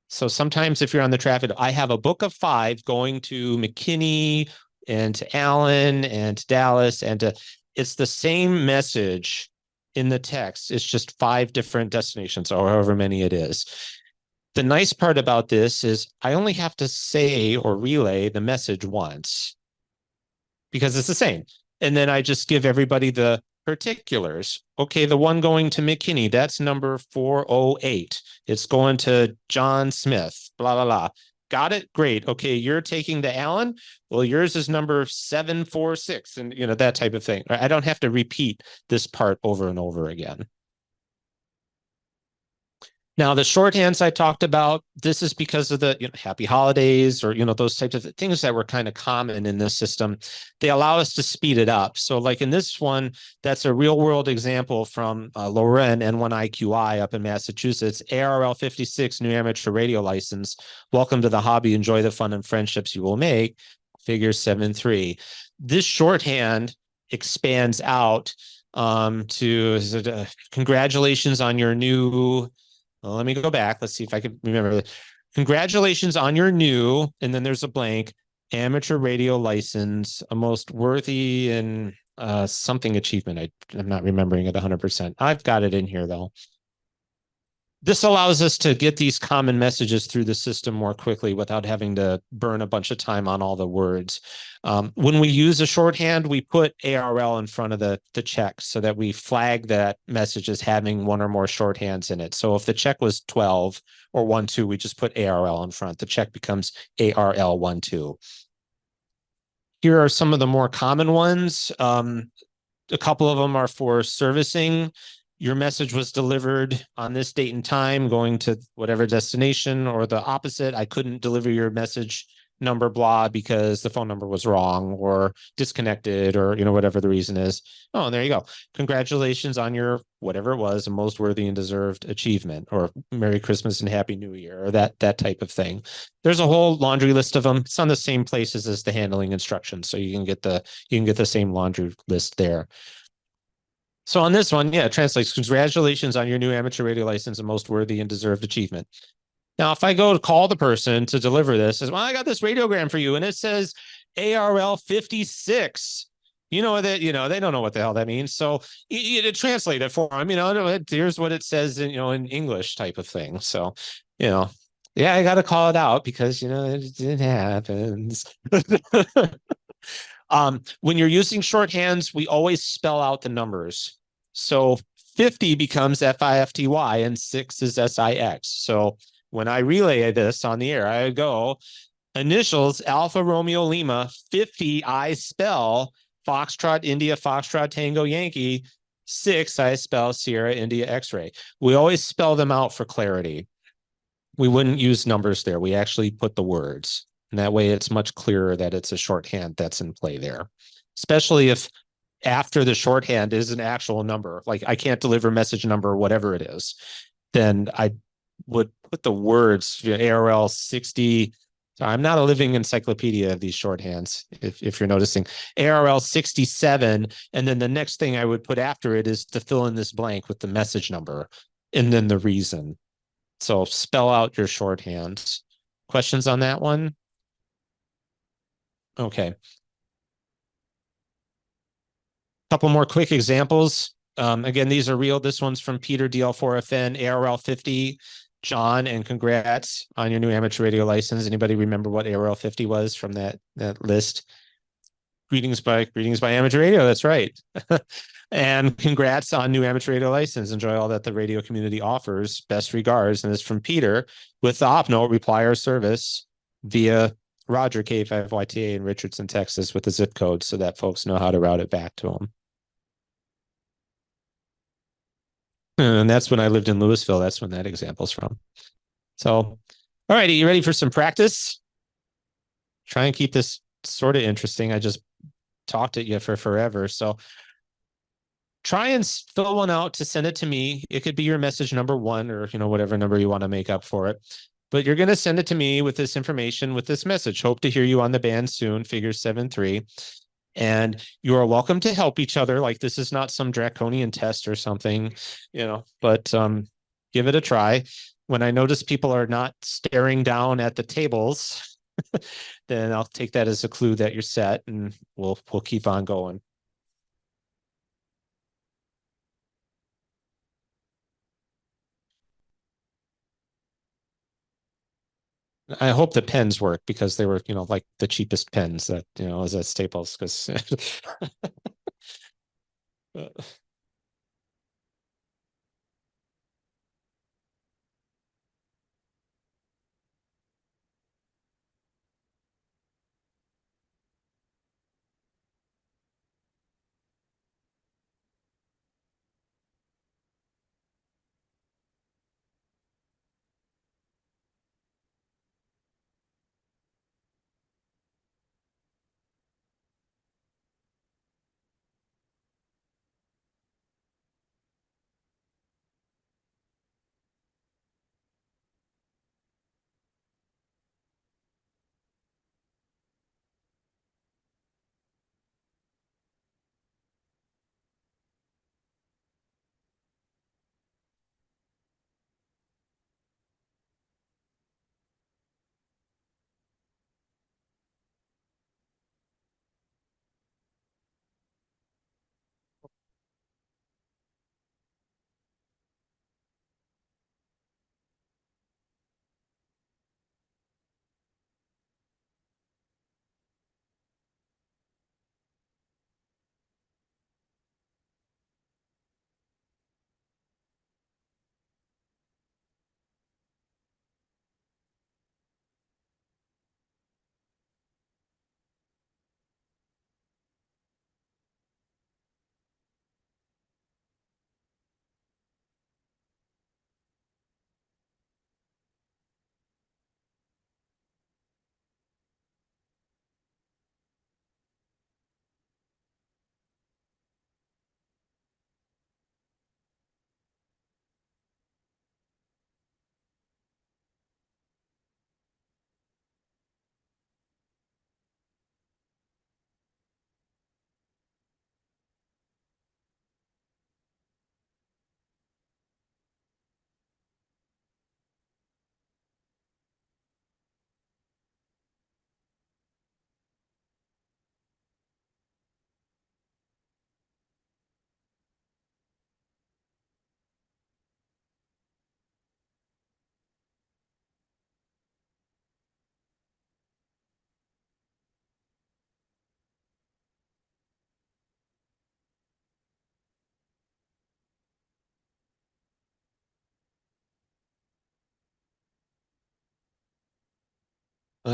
So sometimes if you're on the traffic, I have a book of 5 going to McKinney and to Allen and to Dallas, and it's the same message in the text. It's just 5 different destinations or however many it is. The nice part about this is I only have to say or relay the message once because it's the same. And then I just give everybody the particulars. Okay, the one going to McKinney, that's number 408. It's going to John Smith, blah, blah, blah. Got it? Great. Okay, you're taking the Allen. Well, yours is number 746, and that type of thing. I don't have to repeat this part over and over again. Now, the shorthands I talked about, this is because of the happy holidays or those types of things that were kind of common in this system. They allow us to speed it up. So like in this one, that's a real world example from Loren N1IQI up in Massachusetts, ARL 56 new amateur radio license. Welcome to the hobby. Enjoy the fun and friendships you will make. Figure 7-3. This shorthand expands out to congratulations on your new. Well, let me go back. Let's see if I can remember. Congratulations on your new, and then there's a blank, amateur radio license, a most worthy and something achievement. I'm not remembering it 100%. I've got it in here though. This allows us to get these common messages through the system more quickly without having to burn a bunch of time on all the words. When we use a shorthand, we put ARL in front of the check so that we flag that message as having one or more shorthands in it. So if the check was 12 or 12, we just put ARL in front. The check becomes ARL 12. Here are some of the more common ones. A couple of them are for servicing. Your message was delivered on this date and time going to whatever destination, or the opposite. I couldn't deliver your message number blah because the phone number was wrong or disconnected or whatever the reason is. Oh, and there you go. Congratulations on your whatever it was, a most worthy and deserved achievement, or Merry Christmas and Happy New Year, or that type of thing. There's a whole laundry list of them. It's on the same places as the handling instructions, so you can get the same laundry list there. So on this one, it translates, congratulations on your new amateur radio license, a most worthy and deserved achievement. Now, if I go to call the person to deliver this, says, well, I got this radiogram for you, and it says ARL 56. They don't know what the hell that means. So you translate it for them, here's what it says in English type of thing. So, I got to call it out because, it happens. When you're using shorthands, we always spell out the numbers. So 50 becomes FIFTY and 6 is SIX. So when I relay this on the air, I go initials Alpha Romeo Lima 50. I spell Foxtrot India Foxtrot Tango Yankee 6. I spell Sierra India X-ray. We always spell them out for clarity. We wouldn't use numbers there. We actually put the words. And that way it's much clearer that it's a shorthand that's in play there, especially if after the shorthand is an actual number, like I can't deliver message number, whatever it is, then I would put the words ARL 60. So I'm not a living encyclopedia of these shorthands, if you're noticing. ARL 67, and then the next thing I would put after it is to fill in this blank with the message number and then the reason. So spell out your shorthands. Questions on that one? Okay. Couple more quick examples. Again, these are real. This one's from Peter DL4FN, ARL 50, John, and congrats on your new amateur radio license. Anybody remember what ARL 50 was from that list? Greetings by amateur radio. That's right. And congrats on new amateur radio license. Enjoy all that the radio community offers. Best regards. And it's from Peter with the op note, reply our service via Roger K5YTA in Richardson, Texas, with the zip code so that folks know how to route it back to them. And that's when I lived in Louisville. That's when that example's from. So, all righty, you ready for some practice? Try and keep this sort of interesting. I just talked at you for forever. So try and fill one out to send it to me. It could be your message number 1 or, whatever number you want to make up for it. But you're going to send it to me with this information, with this message. Hope to hear you on the band soon, figure 7-3. And you are welcome to help each other. Like this is not some draconian test or something, but give it a try. When I notice people are not staring down at the tables, then I'll take that as a clue that you're set, and we'll keep on going. I hope the pens work because they were, like the cheapest pens that, is at Staples because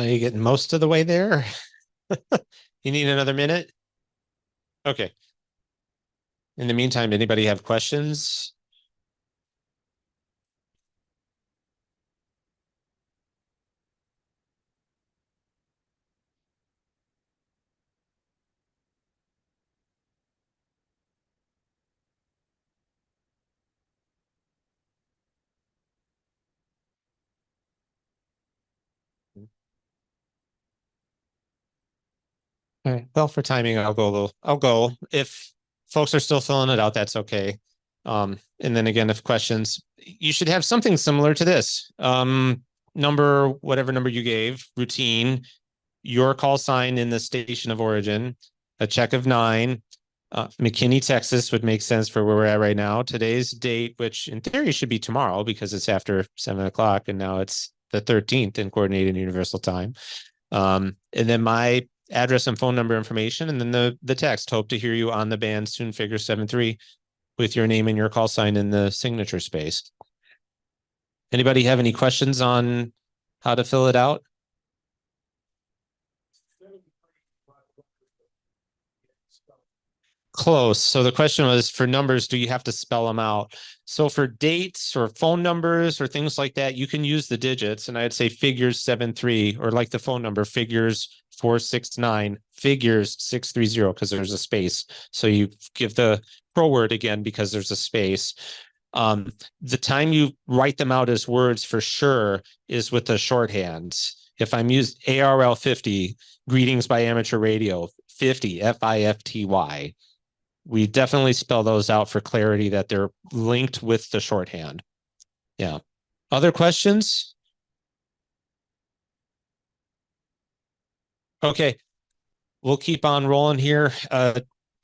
you getting most of the way there. You need another minute? Okay. In the meantime, anybody have questions? All right. Well, for timing, I'll go. If folks are still filling it out, that's okay. And then again, if questions, you should have something similar to this. Whatever number you gave, routine, your call sign in the station of origin, a check of 9. McKinney, Texas would make sense for where we're at right now. Today's date, which in theory should be tomorrow because it's after 7 o'clock and now it's the 13th in coordinated universal time. And then my address and phone number information, and then the text. Hope to hear you on the band soon. Figure 7-3 with your name and your call sign in the signature space. Anybody have any questions on how to fill it out? Close. So the question was, for numbers, do you have to spell them out? So for dates or phone numbers or things like that, you can use the digits, and I'd say figures 7-3, or like the phone number, figures 469, figures 630, because there's a space. So you give the pro word again because there's a space. The time you write them out as words for sure is with the shorthand. If I'm using ARL 50, greetings by amateur radio, 50, FIFTY. We definitely spell those out for clarity that they're linked with the shorthand. Yeah. Other questions? Okay. We'll keep on rolling here.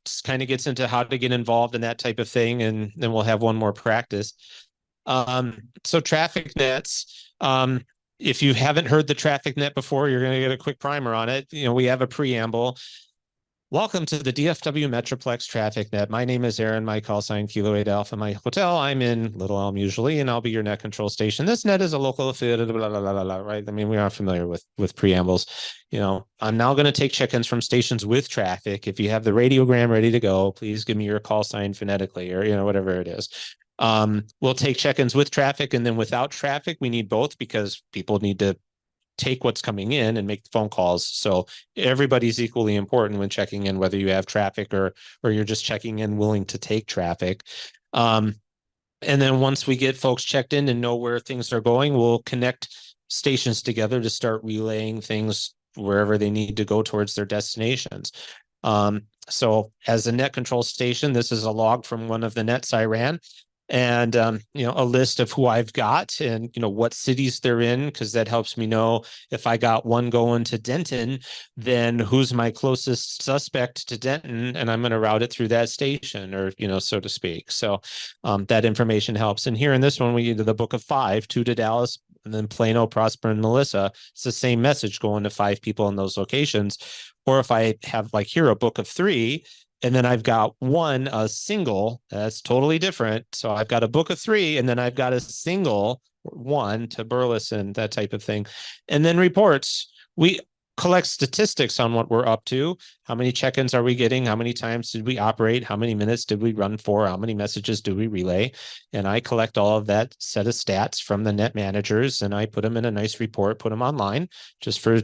Just kind of gets into how to get involved in that type of thing, and then we'll have one more practice. So traffic nets. if you haven't heard the traffic net before, you're going to get a quick primer on it. We have a preamble. Welcome to the DFW Metroplex Traffic Net. My name is Aaron, my call sign Kilo 8 Alpha, my hotel. I'm in Little Elm usually, and I'll be your net control station. This net is a local affiliate, blah, blah, blah, blah, blah, right? I mean, we are familiar with preambles. I'm now going to take check-ins from stations with traffic. If you have the radiogram ready to go, please give me your call sign phonetically or, whatever it is. We'll take check-ins with traffic and then without traffic. We need both because people need to take what's coming in and make the phone calls. So everybody's equally important when checking in, whether you have traffic or you're just checking in willing to take traffic. And then once we get folks checked in and know where things are going, we'll connect stations together to start relaying things wherever they need to go towards their destinations. So as a net control station, this is a log from one of the nets I ran. And, a list of who I've got and, what cities they're in, because that helps me know if I got one going to Denton, then who's my closest suspect to Denton, and I'm going to route it through that station or, so to speak. So that information helps. And here in this one, we get the book of 5, 2 to Dallas, and then Plano, Prosper, and Melissa. It's the same message going to 5 people in those locations. Or if I have like here a book of 3, and then I've got a single, that's totally different. So I've got a book of 3, and then I've got a single 1 to Burleson, that type of thing. And then reports. We collect statistics on what we're up to. How many check-ins are we getting? How many times did we operate? How many minutes did we run for? How many messages do we relay? And I collect all of that set of stats from the net managers, and I put them in a nice report, put them online just for,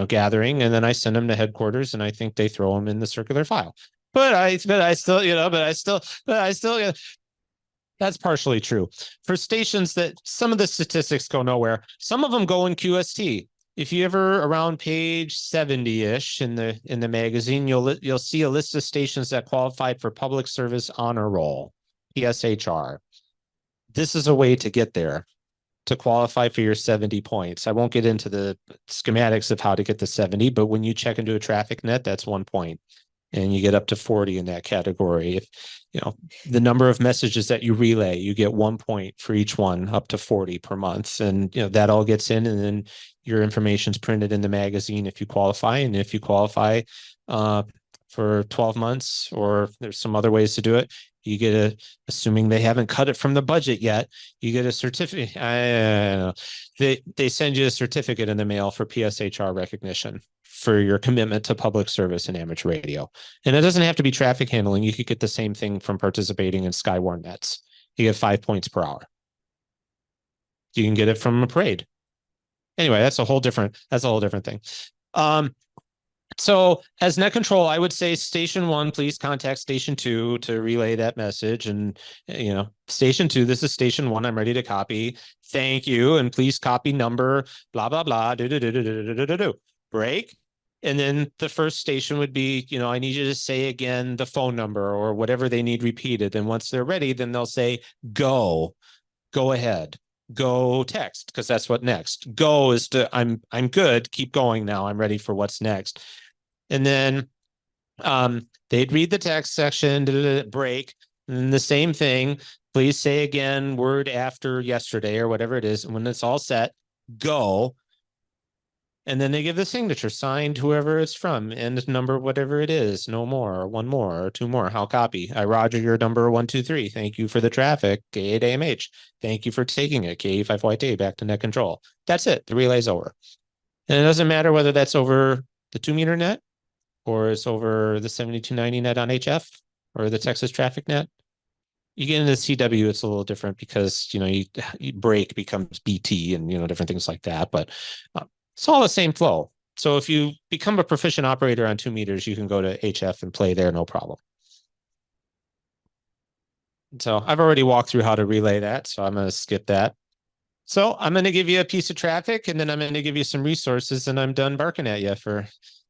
gathering. And then I send them to headquarters, and I think they throw them in the circular file. But I still, that's partially true. For stations that some of the statistics go nowhere, some of them go in QST. If you ever around page 70-ish in the magazine, you'll see a list of stations that qualified for public service honor roll, PSHR. This is a way to get there, to qualify for your 70 points. I won't get into the schematics of how to get the 70, but when you check into a traffic net, that's 1 point. And you get up to 40 in that category. If the number of messages that you relay, you get 1 point for each one, up to 40 per month. And that all gets in, and then your information's printed in the magazine if you qualify. And if you qualify for 12 months, or there's some other ways to do it, you get assuming they haven't cut it from the budget yet, you get a certificate. They send you a certificate in the mail for PSHR recognition for your commitment to public service and amateur radio. And it doesn't have to be traffic handling. You could get the same thing from participating in Skywarn nets. You get 5 points per hour. You can get it from a parade. Anyway, that's a whole different thing. So as net control, I would say station 1, please contact station 2 to relay that message. And, station 2, this is station 1. I'm ready to copy. Thank you. And please copy number, blah, blah, blah, break. And then the first station would be, I need you to say again the phone number or whatever they need repeated. And once they're ready, then they'll say, go ahead. Go text, because that's what next. Go is to I'm good, keep going now, I'm ready for what's next. And then they'd read the text section, break, and the same thing, please say again word after yesterday or whatever it is. And when it's all set, go. And then they give the signature signed whoever it's from, and number whatever it is, no more, or 1 more, or 2 more. How copy? I Roger your number 123. Thank you for the traffic. K8AMH. Thank you for taking it. K5YT back to net control. That's it. The relay's over. And it doesn't matter whether that's over the 2-meter net, or it's over the 7290 net on HF, or the Texas traffic net. You get into CW, it's a little different because you break becomes BT and different things like that. But it's all the same flow. So if you become a proficient operator on 2 meters, you can go to HF and play there, no problem. So I've already walked through how to relay that, so I'm going to skip that. So I'm going to give you a piece of traffic, and then I'm going to give you some resources, and I'm done barking at you for,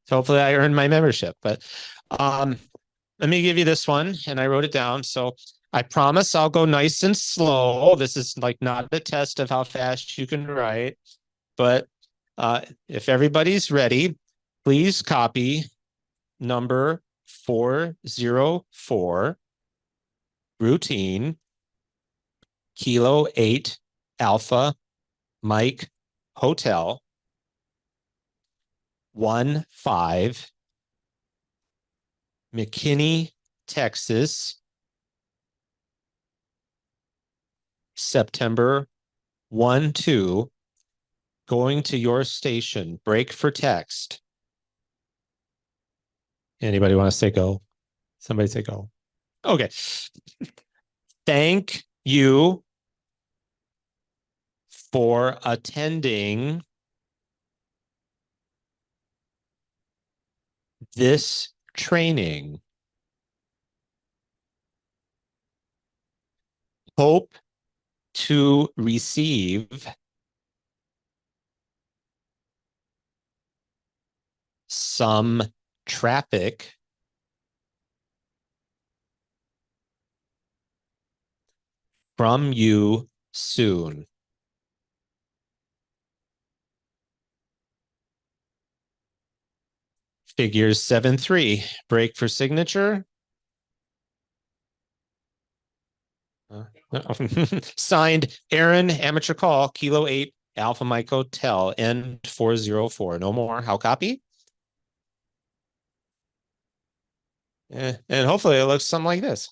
hopefully I earned my membership. But let me give you this one, and I wrote it down. So I promise I'll go nice and slow. This is like not a test of how fast you can write, but if everybody's ready, please copy number 404, routine, Kilo 8 Alpha, Mike, Hotel 15 McKinney, Texas, September 1-2, going to your station, break for text. Anybody want to say go? Somebody say go. Okay. Thank you for attending this training. Hope to receive some traffic from you soon. Figures 7-3, break for signature. Signed Aaron, amateur call, Kilo 8, Alpha Mike Hotel, N 404. No more. How copy? And hopefully it looks something like this.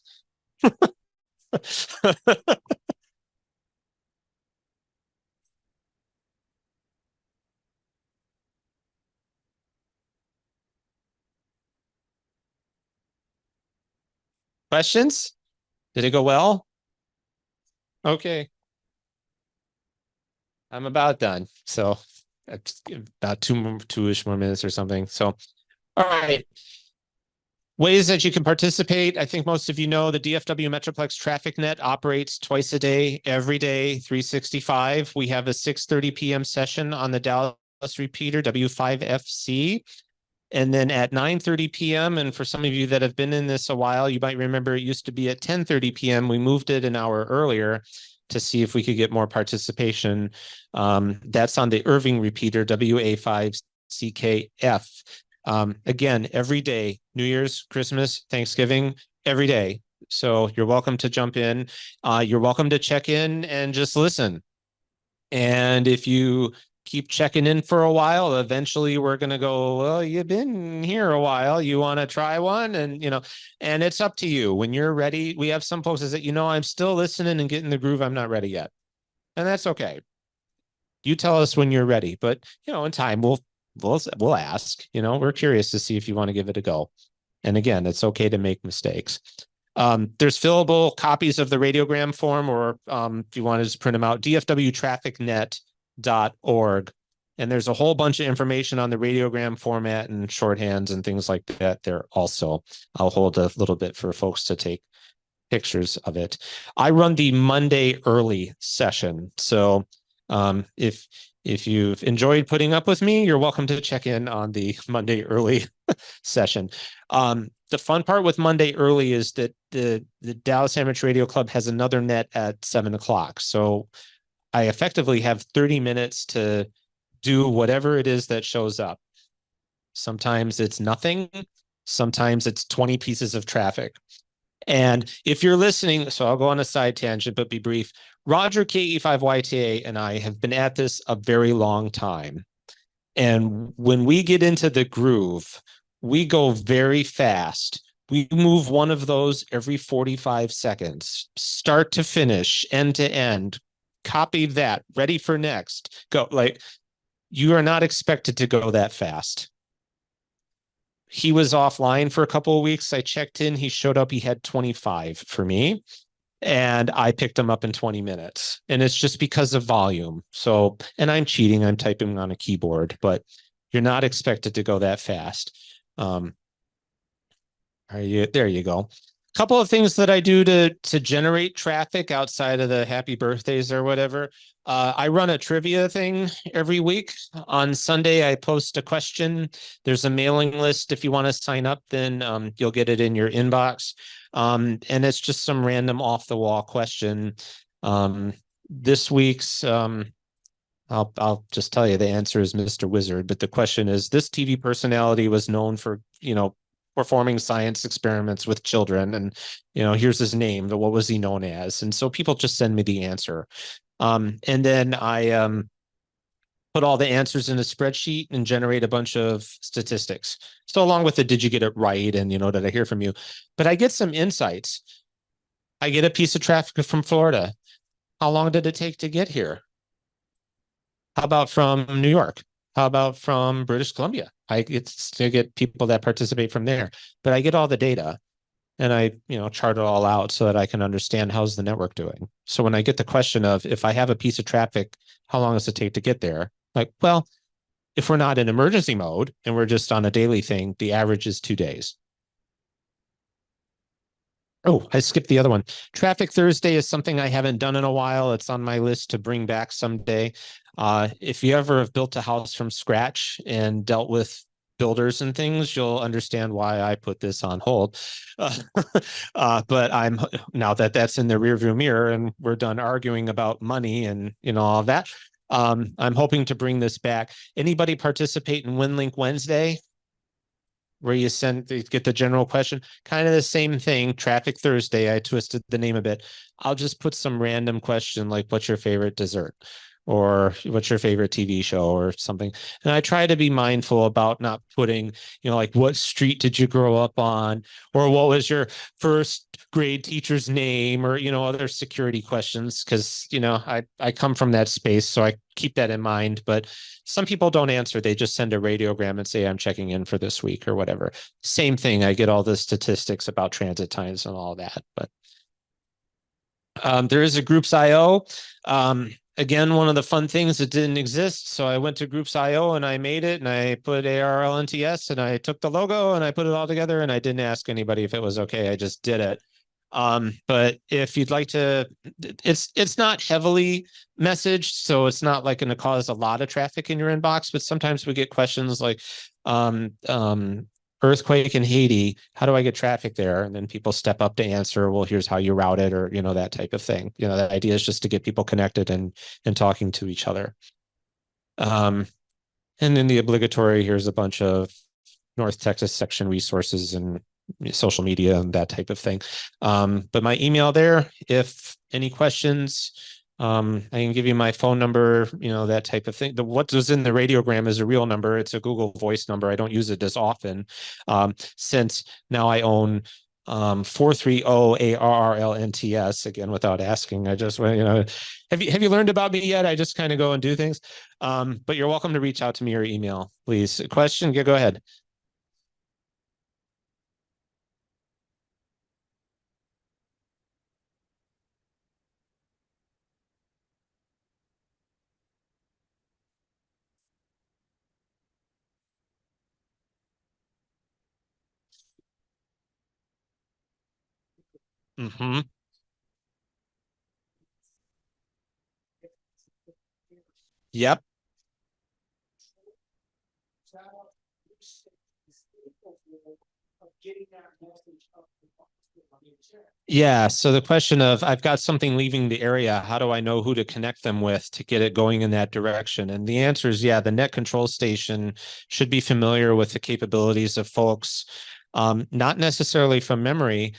Questions? Did it go well? Okay. I'm about done. So that's about two-ish more minutes or something. So, all right. Ways that you can participate. I think most of you know the DFW Metroplex Traffic Net operates twice a day, every day, 365. We have a 6:30 p.m. session on the Dallas repeater, W5FC. And then at 9:30 p.m., and for some of you that have been in this a while, you might remember it used to be at 10:30 p.m. We moved it an hour earlier to see if we could get more participation. That's on the Irving repeater, WA5CKF. Again, every day, New Year's, Christmas, Thanksgiving, every day. So you're welcome to jump in. You're welcome to check in and just listen. And if you keep checking in for a while, eventually we're going to go, well, you've been here a while. You want to try one? And, and it's up to you. When you're ready, we have some folks that, I'm still listening and getting the groove. I'm not ready yet. And that's okay. You tell us when you're ready, but, in time, we'll ask, we're curious to see if you want to give it a go. And again, it's okay to make mistakes. There's fillable copies of the radiogram form, or if you want to just print them out, dfwtrafficnet.org. And there's a whole bunch of information on the radiogram format and shorthands and things like that there also. I'll hold a little bit for folks to take pictures of it. I run the Monday early session. So if you've enjoyed putting up with me, you're welcome to check in on the Monday early session. The fun part with Monday early is that the Dallas Amateur Radio Club has another net at 7 o'clock. So I effectively have 30 minutes to do whatever it is that shows up. Sometimes it's nothing. Sometimes it's 20 pieces of traffic. And if you're listening, so I'll go on a side tangent, but be brief. Roger KE5YTA and I have been at this a very long time. And when we get into the groove, we go very fast. We move one of those every 45 seconds, start to finish, end to end. Copy that, ready for next. Go. Like, you are not expected to go that fast. He was offline for a couple of weeks. I checked in. He showed up. He had 25 for me. And I picked him up in 20 minutes. And it's just because of volume. So, and I'm cheating. I'm typing on a keyboard, but you're not expected to go that fast. There you go. A couple of things that I do to generate traffic outside of the happy birthdays or whatever. I run a trivia thing every week. On Sunday, I post a question. There's a mailing list. If you want to sign up, then you'll get it in your inbox. And it's just some random off the wall question. This week's, I'll just tell you the answer is Mr. Wizard, but the question is, this TV personality was known for, performing science experiments with children, and here's his name, but what was he known as? And so people just send me the answer. And then I put all the answers in a spreadsheet and generate a bunch of statistics. So along with the, did you get it right? And, did I hear from you? But I get some insights. I get a piece of traffic from Florida. How long did it take to get here? How about from New York? How about from British Columbia? I get people that participate from there, but I get all the data and I, chart it all out so that I can understand how's the network doing. So when I get the question of, if I have a piece of traffic, how long does it take to get there? Like, well, if we're not in emergency mode and we're just on a daily thing, the average is 2 days. Oh, I skipped the other one. Traffic Thursday is something I haven't done in a while. It's on my list to bring back someday. If you ever have built a house from scratch and dealt with builders and things, you'll understand why I put this on hold. But I'm now that that's in the rearview mirror and we're done arguing about money and all of that. I'm hoping to bring this back. Anybody participate in WinLink Wednesday, where you get the general question? Kind of the same thing. Traffic Thursday, I twisted the name a bit. I'll just put some random question like, what's your favorite dessert? Or what's your favorite TV show or something? And I try to be mindful about not putting, like, what street did you grow up on? Or what was your first grade teacher's name? Or, other security questions. Because, I come from that space, so I keep that in mind. But some people don't answer. They just send a radiogram and say, I'm checking in for this week or whatever. Same thing. I get all the statistics about transit times and all that. But there is a Groups IO. Again, one of the fun things that didn't exist. So I went to Groups IO and I made it and I put ARLNTS and I took the logo and I put it all together and I didn't ask anybody if it was okay. I just did it. But if you'd like to, it's not heavily messaged, so it's not like going to cause a lot of traffic in your inbox, but sometimes we get questions like, earthquake in Haiti, how do I get traffic there? And then people step up to answer, well, here's how you route it, or, that type of thing. The idea is just to get people connected and talking to each other. And then the obligatory, here's a bunch of North Texas section resources and social media and that type of thing. But my email there, if any questions, I can give you my phone number, that type of thing. What was in the radiogram is a real number. It's a Google Voice number. I don't use it as often, since now I own 430 ARRLNTS, again, without asking. I just, have you learned about me yet? I just kind of go and do things. But you're welcome to reach out to me or email, please. Question? Go ahead. Mm-hmm. Yep. Yeah. So the question of, I've got something leaving the area, how do I know who to connect them with to get it going in that direction? And the answer is, yeah, the net control station should be familiar with the capabilities of folks, not necessarily from memory.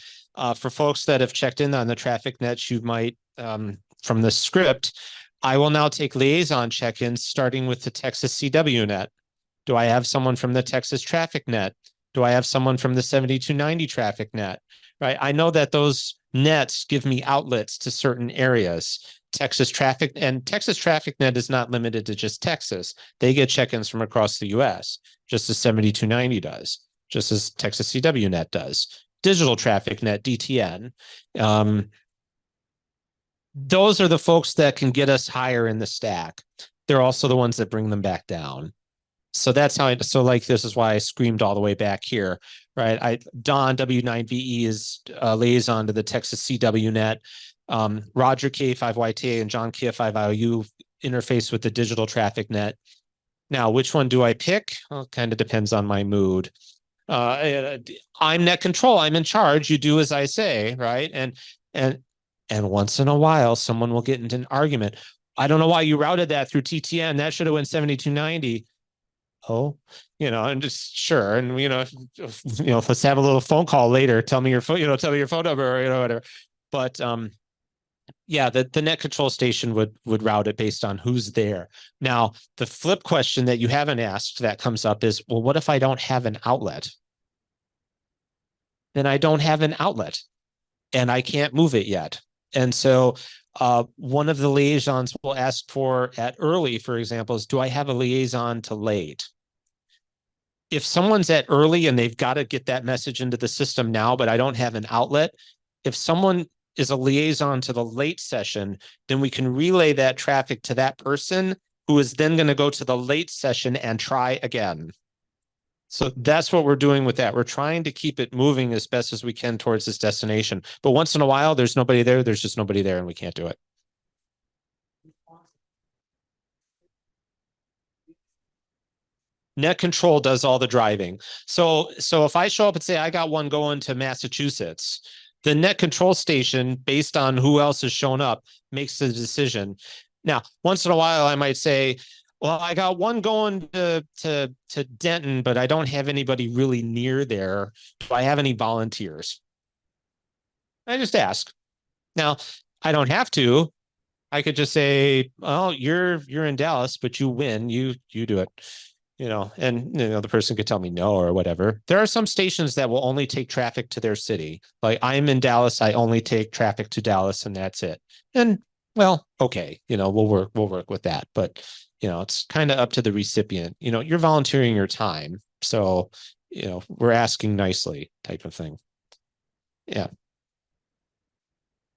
For folks that have checked in on the traffic nets, you might, from the script, I will now take liaison check-ins starting with the Texas CW net. Do I have someone from the Texas traffic net? Do I have someone from the 7290 traffic net? Right. I know that those nets give me outlets to certain areas. Texas traffic net is not limited to just Texas. They get check-ins from across the US, just as 7290 does, just as Texas CW net does. Digital traffic net, DTN. Those are the folks that can get us higher in the stack. They're also the ones that bring them back down. So that's how this is why I screamed all the way back here, right? Don W9VE is a liaison to the Texas CW net. Roger K5YTA and John K5IOU interface with the digital traffic net. Now, which one do I pick? Well, it kind of depends on my mood. I'm net control. I'm in charge. You do as I say, right? And once in a while, someone will get into an argument. I don't know why you routed that through TTN. That should have went 7290. Oh, and just sure. And, let's have a little phone call later. Tell me your phone, tell me your phone number or, whatever. But Yeah, the net control station would route it based on who's there. Now, the flip question that you haven't asked that comes up is, well, what if I don't have an outlet? Then I don't have an outlet and I can't move it yet. And so one of the liaisons we'll ask for at early, for example, is do I have a liaison to late? If someone's at early and they've got to get that message into the system now, but I don't have an outlet, if someone is a liaison to the late session, then we can relay that traffic to that person who is then going to go to the late session and try again. So that's what we're doing with that. We're trying to keep it moving as best as we can towards this destination. But once in a while, there's nobody there. There's just nobody there and we can't do it. Net control does all the driving. So if I show up and say, I got one going to Massachusetts, the net control station, based on who else has shown up, makes the decision. Now, once in a while, I might say, well, I got one going to Denton, but I don't have anybody really near there. Do I have any volunteers? I just ask. Now, I don't have to. I could just say, well, you're in Dallas, but you win. You do it. And the person could tell me no or whatever. There are some stations that will only take traffic to their city. Like I'm in Dallas, I only take traffic to Dallas and that's it. And well, okay, we'll work with that. But it's kind of up to the recipient. You're volunteering your time. So, we're asking nicely type of thing. Yeah.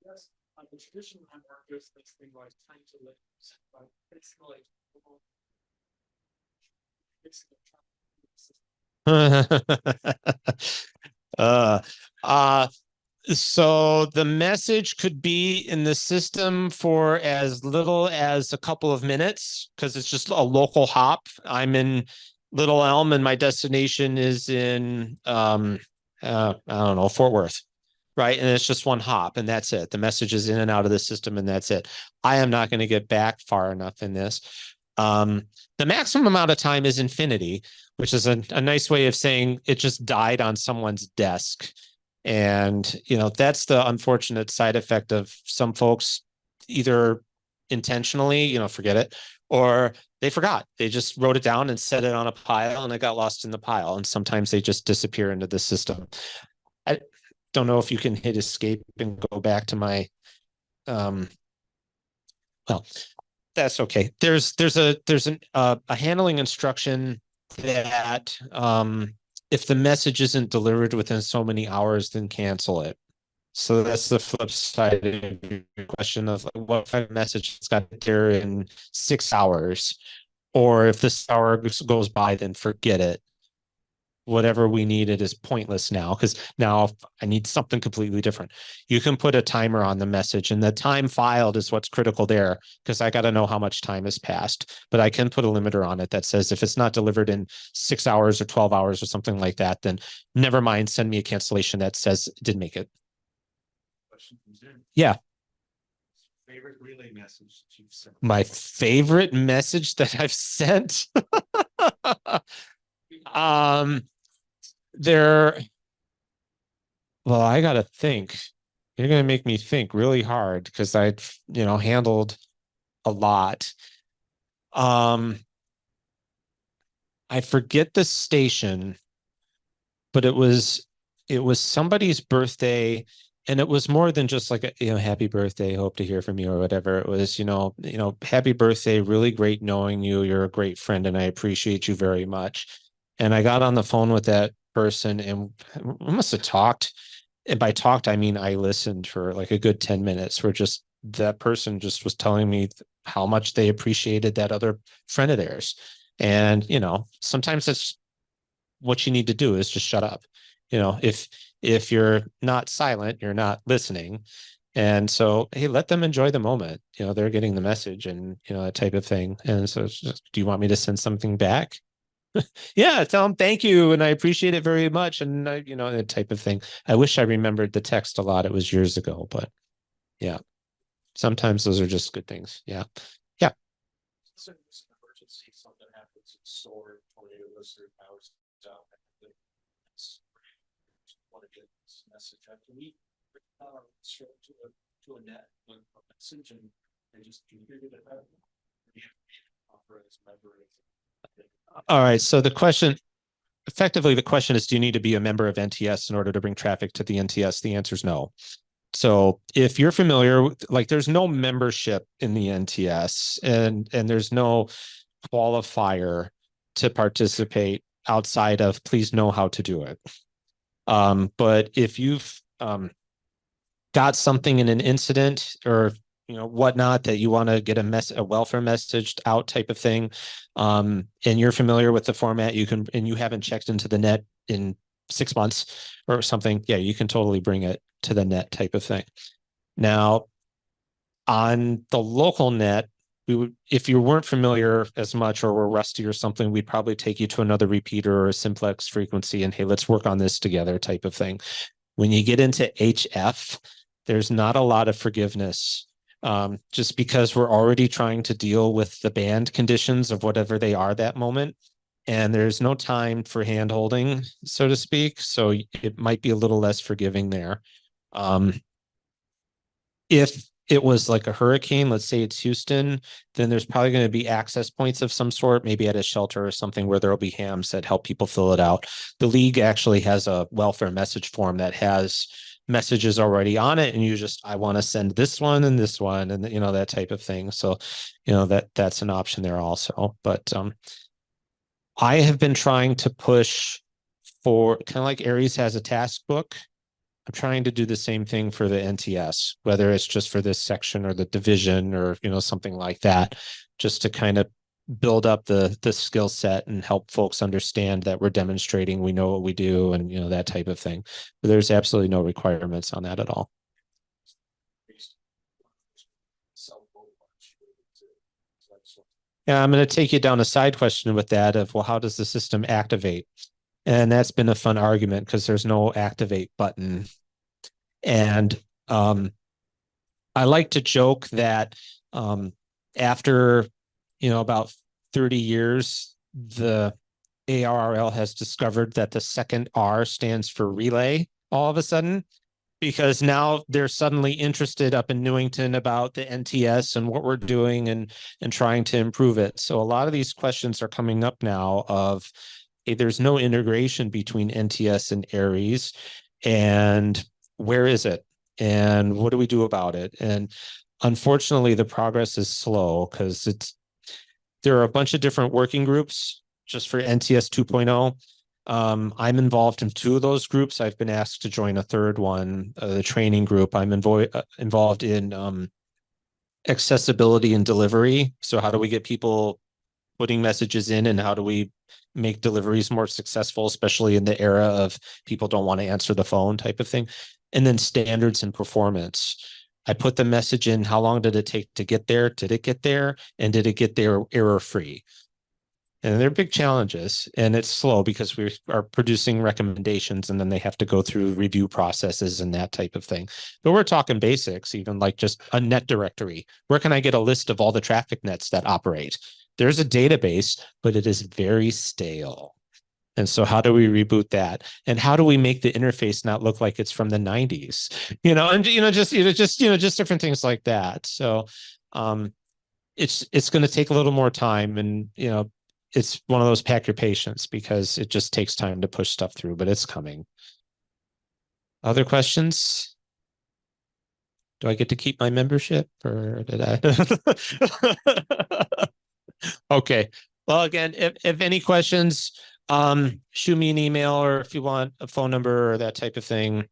Yes, on the traditional network, there's this thing like time to live, but it's like
uh, uh, so the message could be in the system for as little as a couple of minutes because it's just a local hop. I'm in Little Elm and my destination is in I don't know, Fort Worth. Right. And it's just one hop and that's it. The message is in and out of the system and that's it. I am not going to get back far enough in this. The maximum amount of time is infinity, which is a nice way of saying it just died on someone's desk. And, that's the unfortunate side effect of some folks either intentionally, forget it, or they forgot. They just wrote it down and set it on a pile and it got lost in the pile. And sometimes they just disappear into the system. I don't know if you can hit escape and go back to my, well, that's okay. There's a handling instruction that if the message isn't delivered within so many hours, then cancel it. So that's the flip side of your question of like, what if a message has got there in 6 hours, or if this hour goes by, then forget it. Whatever we needed is pointless now because now I need something completely different. You can put a timer on the message and the time filed is what's critical there because I got to know how much time has passed. But I can put a limiter on it that says if it's not delivered in 6 hours or 12 hours or something like that, then never mind, send me a cancellation that says it didn't make it. Yeah.
Favorite relay message that you've sent?
My favorite message that I've sent. Well, I gotta think. You're gonna make me think really hard because I've, handled a lot. I forget the station, but it was somebody's birthday, and it was more than just like a happy birthday, hope to hear from you or whatever. It was, happy birthday, really great knowing you. You're a great friend, and I appreciate you very much. And I got on the phone with that person, and we must have talked. And by talked, I mean I listened for like a good 10 minutes, where just that person just was telling me how much they appreciated that other friend of theirs. And, sometimes that's what you need to do is just shut up. If you're not silent, you're not listening. And so, hey, let them enjoy the moment. They're getting the message and, that type of thing. And so it's just, do you want me to send something back? Yeah, tell them thank you. And I appreciate it very much. And that type of thing. I wish I remembered the text a lot. It was years ago, but yeah, sometimes those are just good things. Yeah. Yeah.
So it's an emergency, something happens, it's sword, tornado, goes through powers out. Want to get this message out. Can we to
to a net message and just configure that. All right, so the question, effectively, the question is, do you need to be a member of NTS in order to bring traffic to the NTS? The answer is no. So if you're familiar with, like, there's no membership in the NTS and there's no qualifier to participate outside of please know how to do it. But if you've got something in an incident or whatnot that you want to get a welfare message out type of thing, and you're familiar with the format, you can, and you haven't checked into the net in 6 months or something, yeah, you can totally bring it to the net type of thing. Now, on the local net, we would, if you weren't familiar as much or were rusty or something, we'd probably take you to another repeater or a simplex frequency and hey, let's work on this together type of thing. When you get into HF, there's not a lot of forgiveness, just because we're already trying to deal with the band conditions of whatever they are that moment. And there's no time for hand holding, so to speak. So it might be a little less forgiving there. If it was like a hurricane, let's say it's Houston, then there's probably going to be access points of some sort, maybe at a shelter or something where there'll be hams that help people fill it out. The league actually has a welfare message form that has messages already on it. And you just, I want to send this one and that type of thing. So, that's an option there also. But I have been trying to push for kind of like Aries has a task book. I'm trying to do the same thing for the NTS, whether it's just for this section or the division or, something like that, just to kind of build up the skill set and help folks understand that we're demonstrating, we know what we do and, that type of thing. But there's absolutely no requirements on that at all. Yeah, I'm going to take you down a side question with that of, well, how does the system activate? And that's been a fun argument because there's no activate button. And I like to joke that after, about 30 years, the ARRL has discovered that the second R stands for relay all of a sudden, because now they're suddenly interested up in Newington about the NTS and what we're doing and trying to improve it. So a lot of these questions are coming up now of, hey, there's no integration between NTS and Aries, and where is it? And what do we do about it? And unfortunately, the progress is slow because there are a bunch of different working groups just for NTS 2.0. I'm involved in 2 of those groups. I've been asked to join a third one, the training group. I'm involved in accessibility and delivery. So how do we get people putting messages in and how do we make deliveries more successful, especially in the era of people don't want to answer the phone type of thing. And then standards and performance. I put the message in, how long did it take to get there? Did it get there? And did it get there error free? And they're big challenges, and it's slow because we are producing recommendations and then they have to go through review processes and that type of thing. But we're talking basics, even like just a net directory. Where can I get a list of all the traffic nets that operate? There's a database, but it is very stale. And so how do we reboot that? And how do we make the interface not look like it's from the 90s? Just different things like that. So it's going to take a little more time, and it's one of those pack your patience because it just takes time to push stuff through, but it's coming. Other questions? Do I get to keep my membership or did I? Okay. Well, again, if any questions, shoot me an email, or if you want a phone number or that type of thing.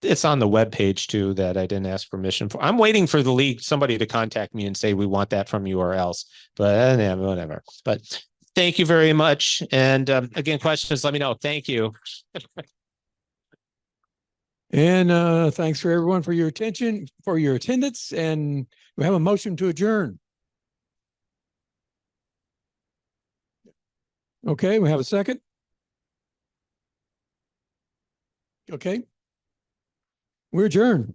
It's on the webpage too that I didn't ask permission for. I'm waiting for the league, somebody to contact me and say, we want that from you or else, but whatever. But thank you very much. And again, questions, let me know. Thank you.
And thanks for everyone for your attention, for your attendance, and we have a motion to adjourn. Okay, we have a second. Okay. We're adjourned.